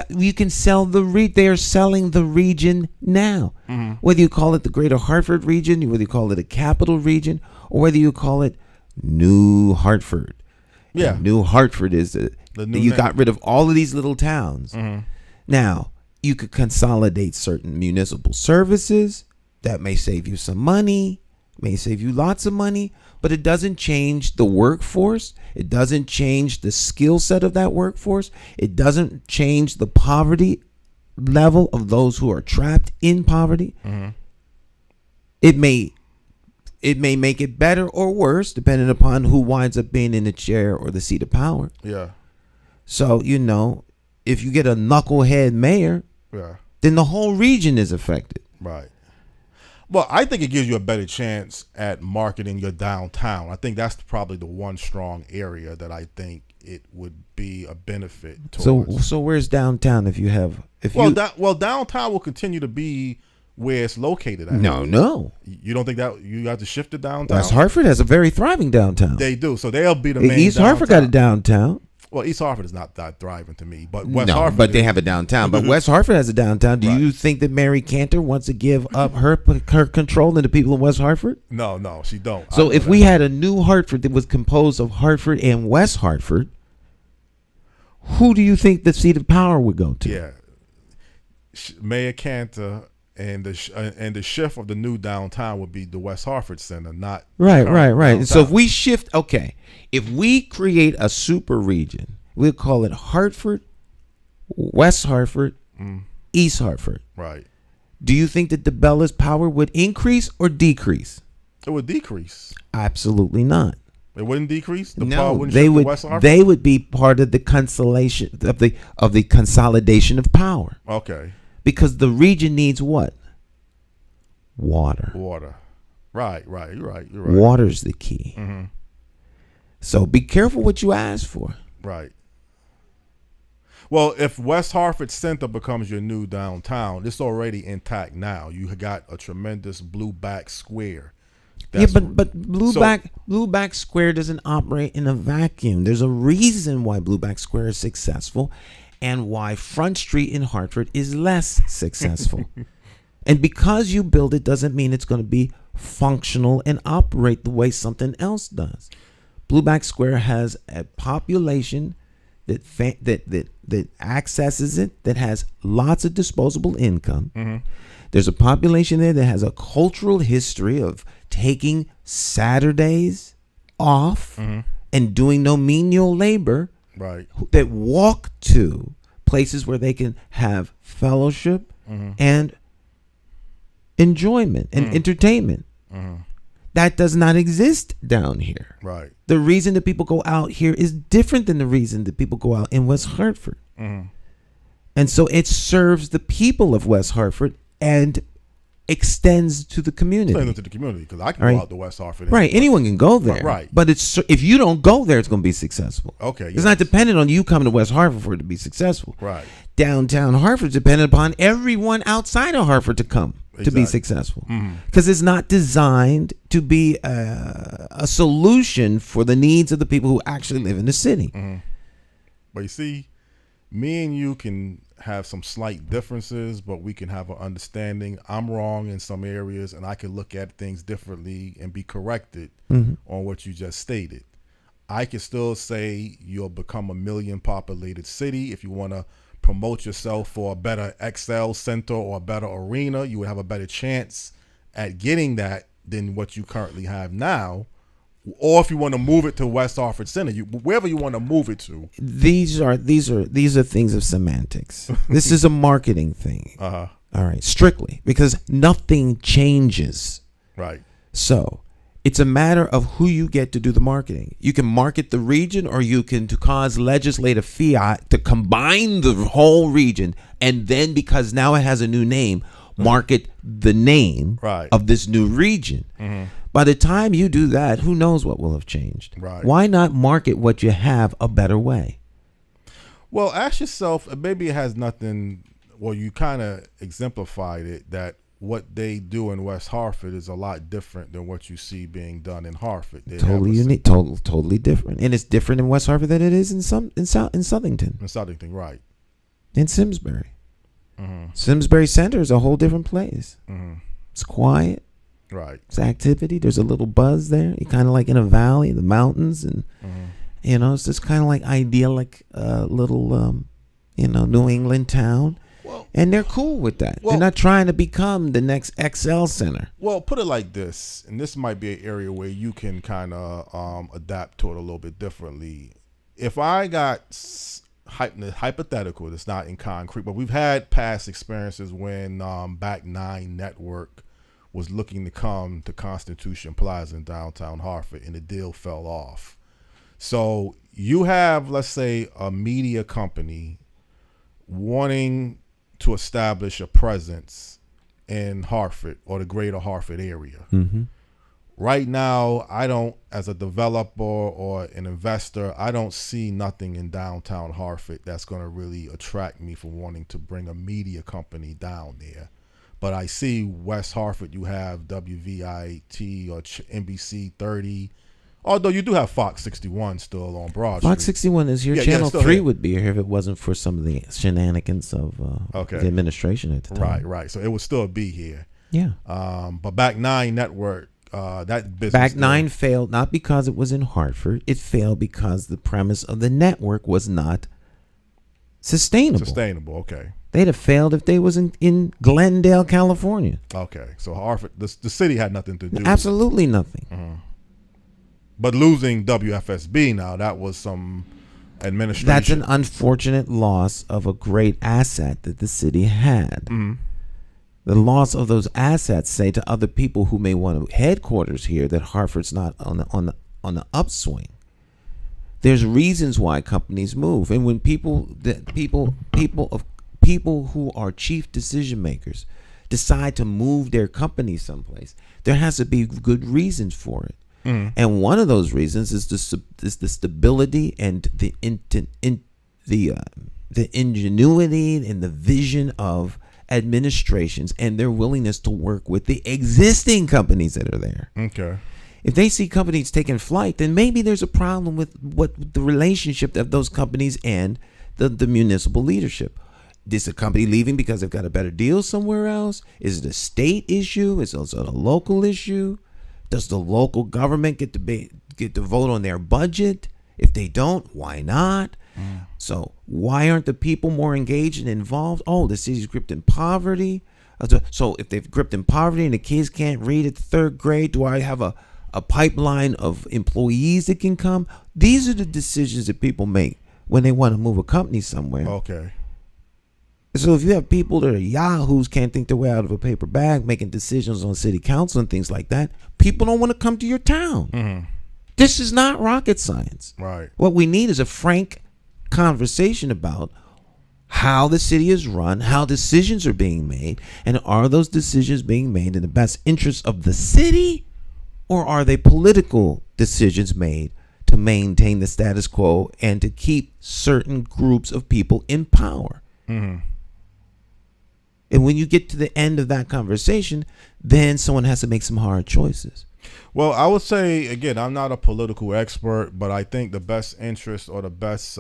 you can sell they are selling the region now. Mm-hmm. Whether you call it the Greater Hartford region, whether you call it a capital region, or whether you call it New Hartford. Yeah. And New Hartford is you got rid of all of these little towns. Mm-hmm. Now, you could consolidate certain municipal services. That may save you some money, may save you lots of money, but it doesn't change the workforce. It doesn't change the skill set of that workforce. It doesn't change the poverty level of those who are trapped in poverty. Mm-hmm. It may make it better or worse depending upon who winds up being in the chair or the seat of power. Yeah. So, if you get a knucklehead mayor, then the whole region is affected. Right. Well, I think it gives you a better chance at marketing your downtown. I think that's probably the one strong area that I think it would be a benefit towards. So where's downtown downtown will continue to be where it's located at. No. You don't think that you have to shift it downtown? West Hartford has a very thriving downtown. They do. So they'll be the main East downtown. Hartford got a downtown. Well, East Hartford is not that thriving to me, but West Hartford. But they have a downtown. But West Hartford has a downtown. Do you think that Mary Cantor wants to give up her control to the people in West Hartford? No, she don't. So if we had a New Hartford that was composed of Hartford and West Hartford, who do you think the seat of power would go to? Yeah, Mayor Cantor and the shift of the new downtown would be the West Hartford Center, not right. And so if we shift, if we create a super region, we'll call it Hartford, West Hartford, East Hartford. Right. Do you think that DeBella's power would increase or decrease? It would decrease. Absolutely not. It wouldn't decrease. They would be part of the consolation of the consolidation of power. Okay. Because the region needs what? Water. Right. You're right. Water's the key. Mm-hmm. So be careful what you ask for. Right. Well, if West Hartford Center becomes your new downtown, it's already intact now. You got a tremendous blueback square. But Blueback Square doesn't operate in a vacuum. There's a reason why Blueback Square is successful and why Front Street in Hartford is less successful. And because you build it doesn't mean it's going to be functional and operate the way something else does. Blueback Square has a population that accesses it, that has lots of disposable income. Mm-hmm. There's a population there that has a cultural history of taking Saturdays off and doing no menial labor. Right. That walk to places where they can have fellowship and enjoyment and entertainment. That does not exist down here. Right. The reason that people go out here is different than the reason that people go out in West Hartford. And so it serves the people of West Hartford and extends to the community. Extends to the community because I can go out to West Hartford. Right. Anyone can go there. Right. But if you don't go there, it's going to be successful. Okay. It's not dependent on you coming to West Hartford for it to be successful. Right. Downtown Hartford is dependent upon everyone outside of Hartford to come to be successful. Because it's not designed to be a solution for the needs of the people who actually live in the city. But you see, me and you can have some slight differences, but we can have an understanding. I'm wrong in some areas, and I can look at things differently and be corrected on what you just stated. I can still say you'll become a million populated city. If you want to promote yourself for a better XL center or a better arena, you would have a better chance at getting that than what you currently have now. Or if you want to move it to West Hartford Center, wherever you want to move it to. These are things of semantics. This is a marketing thing. All right, strictly because nothing changes. Right. So it's a matter of who you get to do the marketing. You can market the region, or you can to cause legislative fiat to combine the whole region, and then because now it has a new name, market the name of this new region. By the time you do that, who knows what will have changed? Right. Why not market what you have a better way? Well, ask yourself, maybe it has nothing well, you kind of exemplified it, that what they do in West Hartford is a lot different than what you see being done in Hartford. They Totally unique, totally different, and it's different in West Hartford than it is in Southington. In Southington, right? In Simsbury, Simsbury Center is a whole different place. It's quiet, right? It's activity. There's a little buzz there. You're kind of like in a valley, the mountains, and it's just kind of like idyllic, little, New England town. And they're cool with that. They're not trying to become the next XL Center. Well, put it like this, and this might be an area where you can kind of adapt to it a little bit differently. If I got hypothetical, it's not in concrete, but we've had past experiences when Back 9 Network was looking to come to Constitution Plaza in downtown Hartford, and the deal fell off. So you have, let's say, a media company wanting to establish a presence in Hartford or the greater Hartford area. Right now, I don't, as a developer or an investor, I don't see nothing in downtown Hartford that's going to really attract me for wanting to bring a media company down there. But I see West Hartford, you have WVIT or NBC 30. Although you do have Fox 61 still on Broad Street. Fox 61 is here. Channel 3 would be here if it wasn't for some of the shenanigans of the administration at the time. Right. So it would still be here. Yeah. But Back 9 Network, that business. Back 9 failed not because it was in Hartford. It failed because the premise of the network was not sustainable. Okay. They'd have failed if they was in Glendale, California. Okay. So Hartford, the city had nothing to do. Absolutely nothing. But losing WFSB now, that was some administration. That's an unfortunate loss of a great asset that the city had. The loss of those assets say to other people who may want headquarters here that Hartford's not on the upswing. There's reasons why companies move, and when people who are chief decision makers decide to move their company someplace, there has to be good reasons for it. And one of those reasons is the stability and the ingenuity and the vision of administrations and their willingness to work with the existing companies that are there. Okay. If they see companies taking flight, then maybe there's a problem with what the relationship of those companies and the municipal leadership. Is a company leaving because they've got a better deal somewhere else? Is it a state issue? Is it also a local issue? Does the local government get to vote on their budget? If they don't, why not? So why aren't the people more engaged and involved? Oh, the city's gripped in poverty. So if they've gripped in poverty and the kids can't read at the third grade, do I have a pipeline of employees that can come? These are the decisions that people make when they want to move a company somewhere. Okay. So if you have people that are yahoos, can't think their way out of a paper bag, making decisions on city council and things like that, people don't want to come to your town. This is not rocket science. Right. What we need is a frank conversation about how the city is run, how decisions are being made, and are those decisions being made in the best interest of the city, or are they political decisions made to maintain the status quo and to keep certain groups of people in power? And when you get to the end of that conversation, then someone has to make some hard choices. Well, I would say, again, I'm not a political expert, but I think the best interest or the best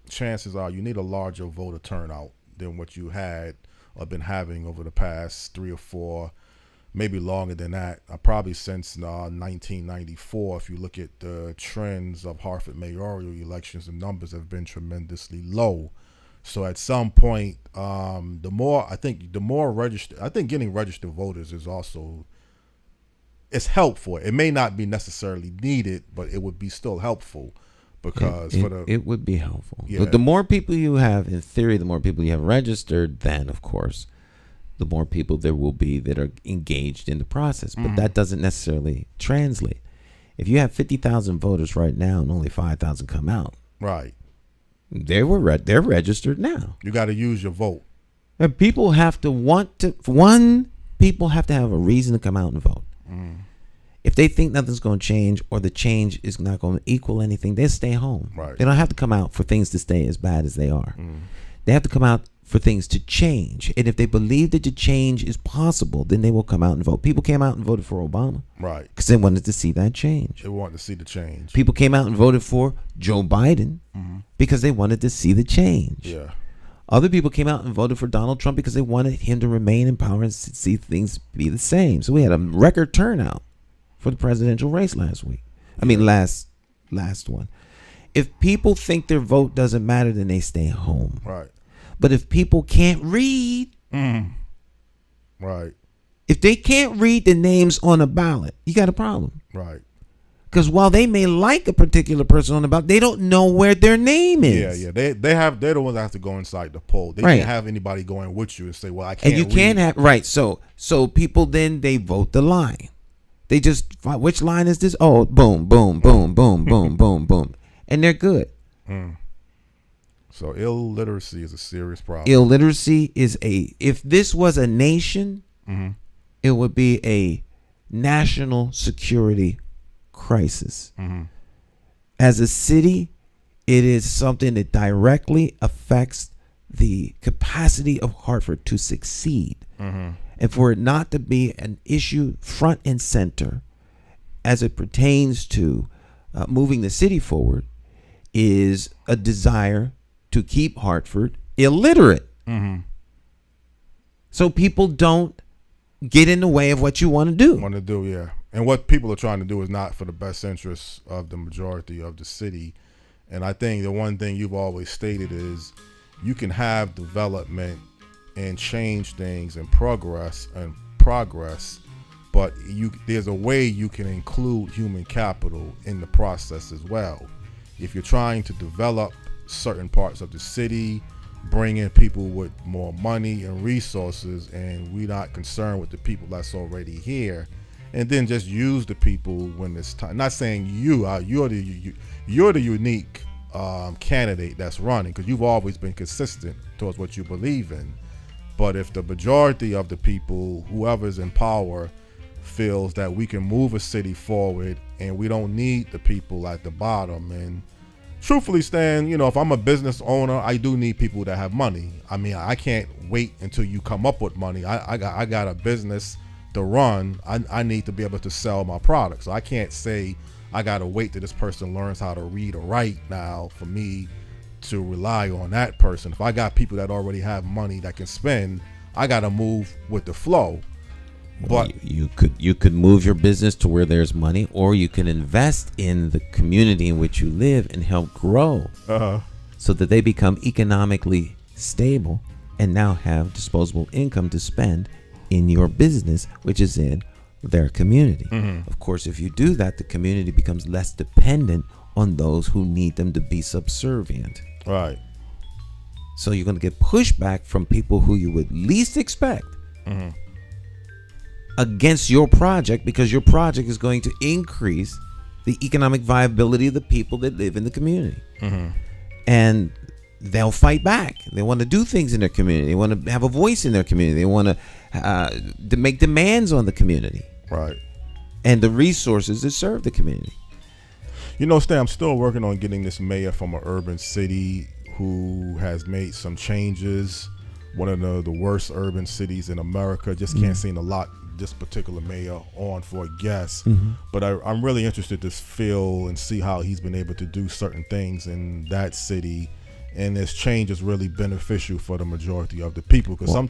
chances are you need a larger voter turnout than what you had or been having over the past 3 or 4, maybe longer than that. Probably since 1994, if you look at the trends of Hartford mayoral elections, the numbers have been tremendously low. So at some point, the more registered, I think getting registered voters is also, it's helpful. It may not be necessarily needed, but it would be still helpful because it would be helpful. Yeah. The more people you have, in theory, the more people you have registered, then of course, the more people there will be that are engaged in the process. But that doesn't necessarily translate. If you have 50,000 voters right now and only 5,000 come out, right? They're registered now. You got to use your vote. And people have to people have to have a reason to come out and vote. If they think nothing's going to change or the change is not going to equal anything, they stay home. Right. They don't have to come out for things to stay as bad as they are. They have to come out for things to change. And if they believe that the change is possible, then they will come out and vote. People came out and voted for Obama. Right. Because they wanted to see that change. They wanted to see the change. People came out and voted for Joe Biden because they wanted to see the change. Yeah. Other people came out and voted for Donald Trump because they wanted him to remain in power and see things be the same. So we had a record turnout for the presidential race last week. I mean, last one. If people think their vote doesn't matter, then they stay home. Right. But if people can't read, right. If they can't read the names on a ballot, you got a problem. Right. Because while they may like a particular person on the ballot, they don't know where their name is. Yeah. They're the ones that have to go inside the poll. They can't have anybody going with you and say, "Well, I can't." And you can't have right. So people then they vote the line. They just find, which line is this? Oh, boom, boom, boom, boom, boom, boom, boom, and they're good. So illiteracy is a serious problem. Illiteracy is if this was a nation, it would be a national security crisis. As a city, it is something that directly affects the capacity of Hartford to succeed. And for it not to be an issue front and center as it pertains to moving the city forward is a desire to keep Hartford illiterate. So people don't get in the way of what you want to do. Yeah. And what people are trying to do is not for the best interests of the majority of the city. And I think the one thing you've always stated is you can have development and change things and progress, but there's a way you can include human capital in the process as well. If you're trying to develop certain parts of the city, bring in people with more money and resources, and we're not concerned with the people that's already here, and then just use the people when it's time. Not saying you're the unique candidate that's running, because you've always been consistent towards what you believe in. But if the majority of the people, whoever's in power, feels that we can move a city forward and we don't need the people at the bottom, and truthfully, Stan, if I'm a business owner, I do need people that have money. I mean, I can't wait until you come up with money. I got a business to run. I need to be able to sell my products. So I can't say I got to wait till this person learns how to read or write now for me to rely on that person. If I got people that already have money that can spend, I got to move with the flow. But you could move your business to where there's money, or you can invest in the community in which you live and help grow so that they become economically stable and now have disposable income to spend in your business, which is in their community. Of course, if you do that, the community becomes less dependent on those who need them to be subservient. Right. So you're going to get pushback from people who you would least expect against your project, because your project is going to increase the economic viability of the people that live in the community. And they'll fight back. They want to do things in their community. They want to have a voice in their community. They want to make demands on the community. Right. And the resources that serve the community. Stan, I'm still working on getting this mayor from an urban city who has made some changes. One of the worst urban cities in America. Just can't seem to lock this particular mayor on for a guest. But I'm really interested to feel and see how he's been able to do certain things in that city, and this change is really beneficial for the majority of the people, because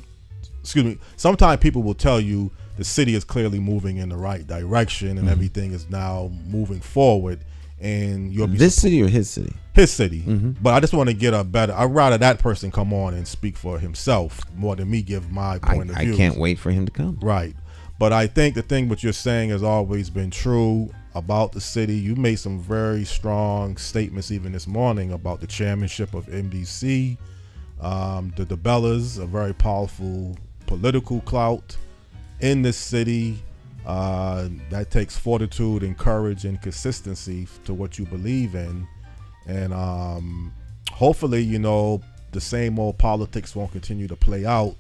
sometimes people will tell you the city is clearly moving in the right direction and everything is now moving forward, and you'll be city or his city? His city. But I just want to get a better, I'd rather that person come on and speak for himself more than me give my point of view. I can't wait for him to come. Right. But I think the thing what you're saying has always been true about the city. You made some very strong statements even this morning about the chairmanship of NBC. The DeBellas, a very powerful political clout in this city. That takes fortitude and courage and consistency to what you believe in. And hopefully, the same old politics won't continue to play out.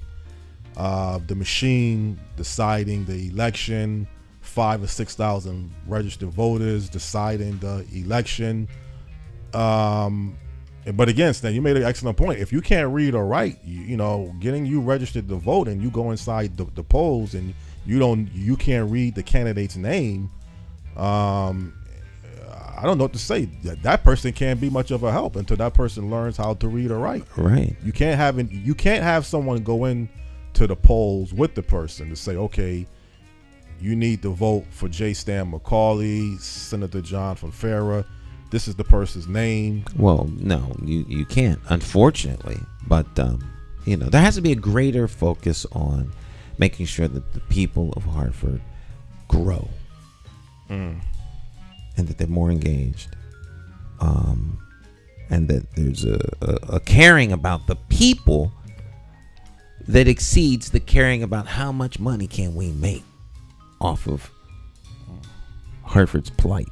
The machine deciding the election, 5,000 or 6,000 registered voters deciding the election. But again, Stan, you made an excellent point. If you can't read or write, you know, getting you registered to vote and you go inside the polls and you can't read the candidate's name, I don't know what to say. That person can't be much of a help until that person learns how to read or write. Right. You can't have someone go in to the polls with the person to say, okay, you need to vote for J. Stan McCauley, Senator John from Farrah. This is the person's name. Well, no, you can't, unfortunately. But, you know, there has to be a greater focus on making sure that the people of Hartford grow and that they're more engaged. And that there's a caring about the people that exceeds the caring about how much money can we make off of Hartford's plight.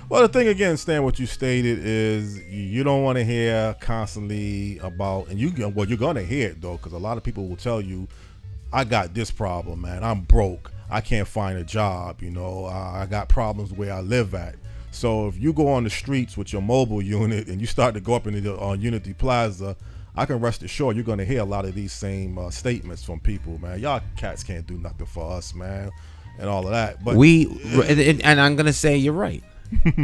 Well, the thing again, Stan, what you stated is you don't want to hear constantly about, and you're going to hear it though, because a lot of people will tell you, I got this problem, man. I'm broke. I can't find a job. You know, I got problems where I live at. So if you go on the streets with your mobile unit and you start to go up on Unity Plaza, I can rest assured you're going to hear a lot of these same statements from people, man. Y'all cats can't do nothing for us, man, and all of that. But and I'm going to say you're right.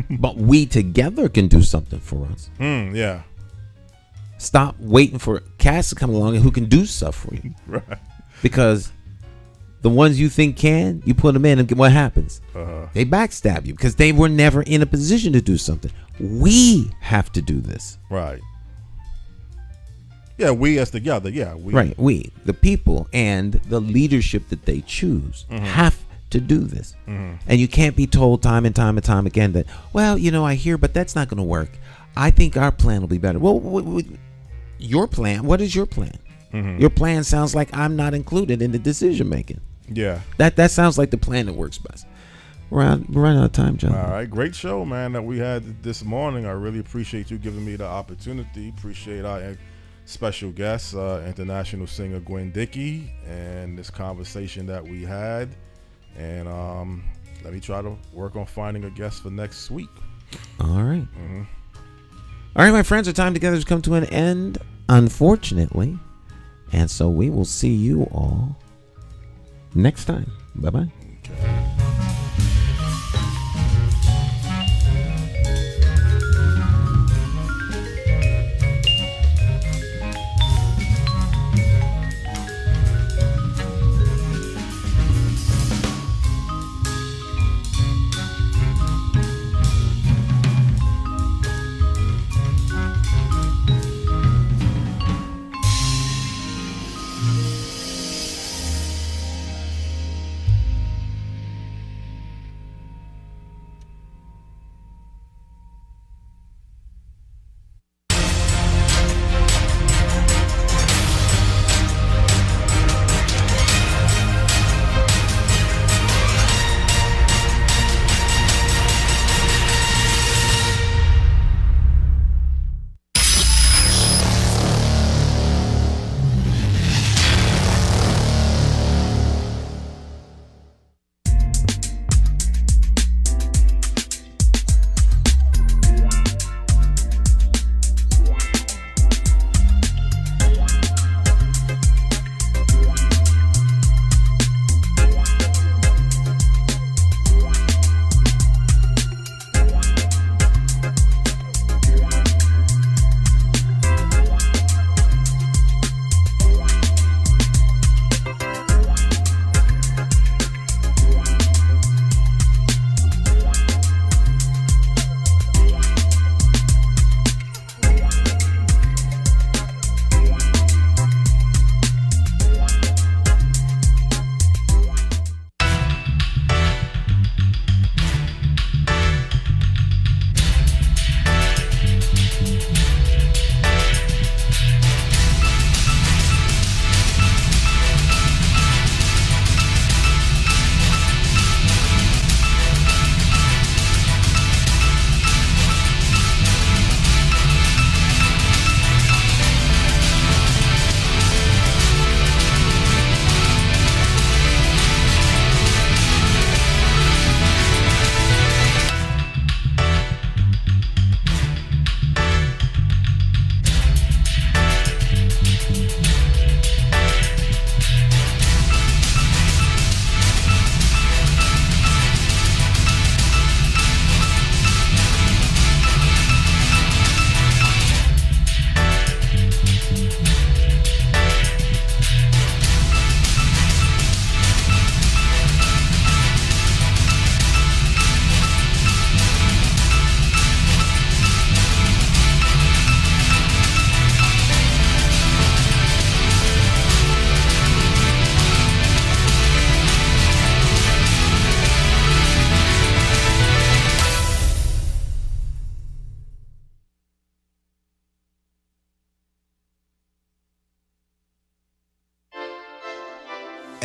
But we together can do something for us. Yeah. Stop waiting for cats to come along and who can do stuff for you. Right. Because the ones you think can, you put them in, and what happens? They backstab you because they were never in a position to do something. We have to do this. Right. Yeah, we as together. Yeah, we. Right. We, the people and the leadership that they choose, have to do this. And you can't be told time and time and time again that, well, you know, I hear, but that's not going to work. I think our plan will be better. Well, your plan, what is your plan? Your plan sounds like I'm not included in the decision making. Yeah. That sounds like the plan that works best. We're running out of time, John. All right. Great show, man, that we had this morning. I really appreciate you giving me the opportunity. Appreciate our special guest, international singer Gwen Dickey, and this conversation that we had. And let me try to work on finding a guest for next week. All right. All right, my friends, our time together has come to an end, unfortunately. And so we will see you all next time. Bye-bye. Okay.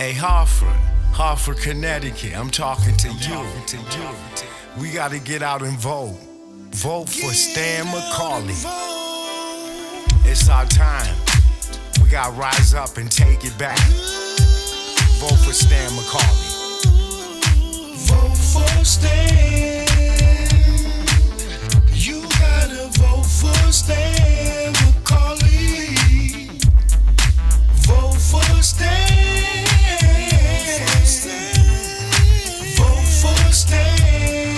Hey, Hartford, Connecticut, I'm talking to you. We gotta get out and vote. Vote for Stan McCauley. It's our time. We gotta rise up and take it back. Vote for Stan McCauley. Vote for Stan. You gotta vote for Stan McCauley. Vote for Stan. Vote for Stan.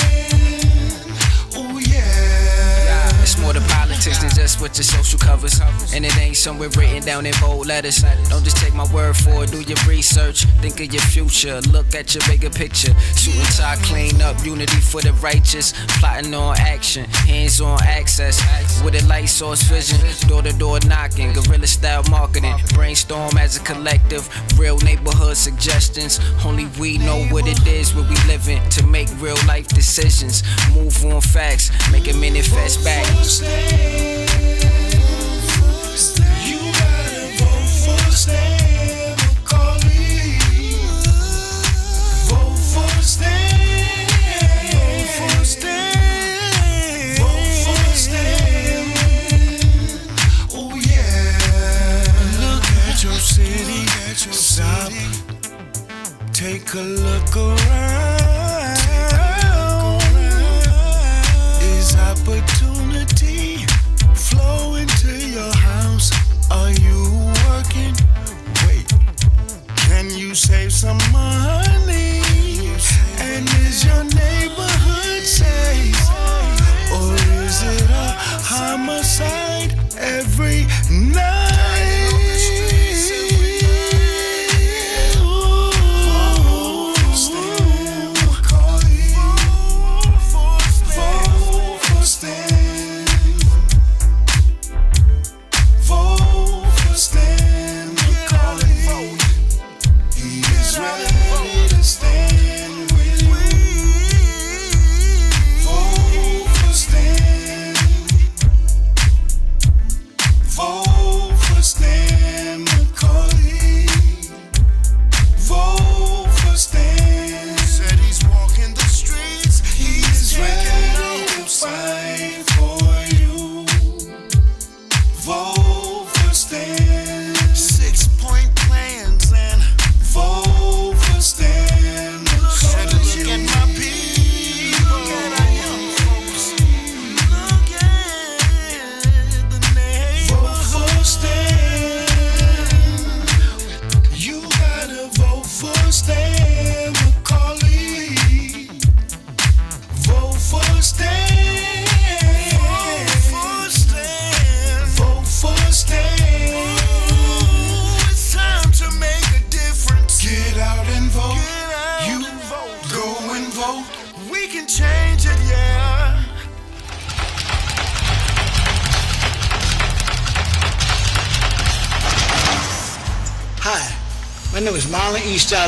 Oh yeah. It's more than politics than just what your social covers. And it ain't somewhere written down in bold letters. Don't just take my word for it, do your research. Think of your future, look at your bigger picture. Shooting tie, clean up, unity for the righteous. Plotting on action, hands on access. With a light source vision, door to door knocking. Guerrilla style marketing, brainstorm as a collective. Real neighborhood suggestions. Only we know what it is where we living. To make real life decisions. Move on facts, make it manifest back. You gotta vote for Stan McCauley. Vote for Stan. Vote for Stan. Vote for Stan. Oh yeah. Look at your city. Stop. Take a look around. Is opportunity flow into your house? Are you working? Wait, can you save some money? And is your neighborhood safe? Or is it a homicide every night?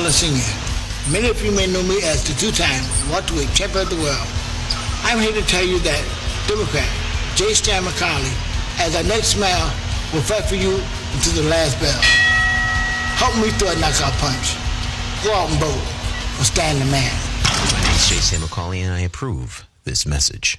Singer. Many of you may know me as the two-time welterweight champion of the world. I'm here to tell you that Democrat J. Stan McCauley, as our next mayor, will fight for you until the last bell. Help me throw a knockout punch. Go out and vote for Stan the man. My name is J. Stan McCauley, and I approve this message.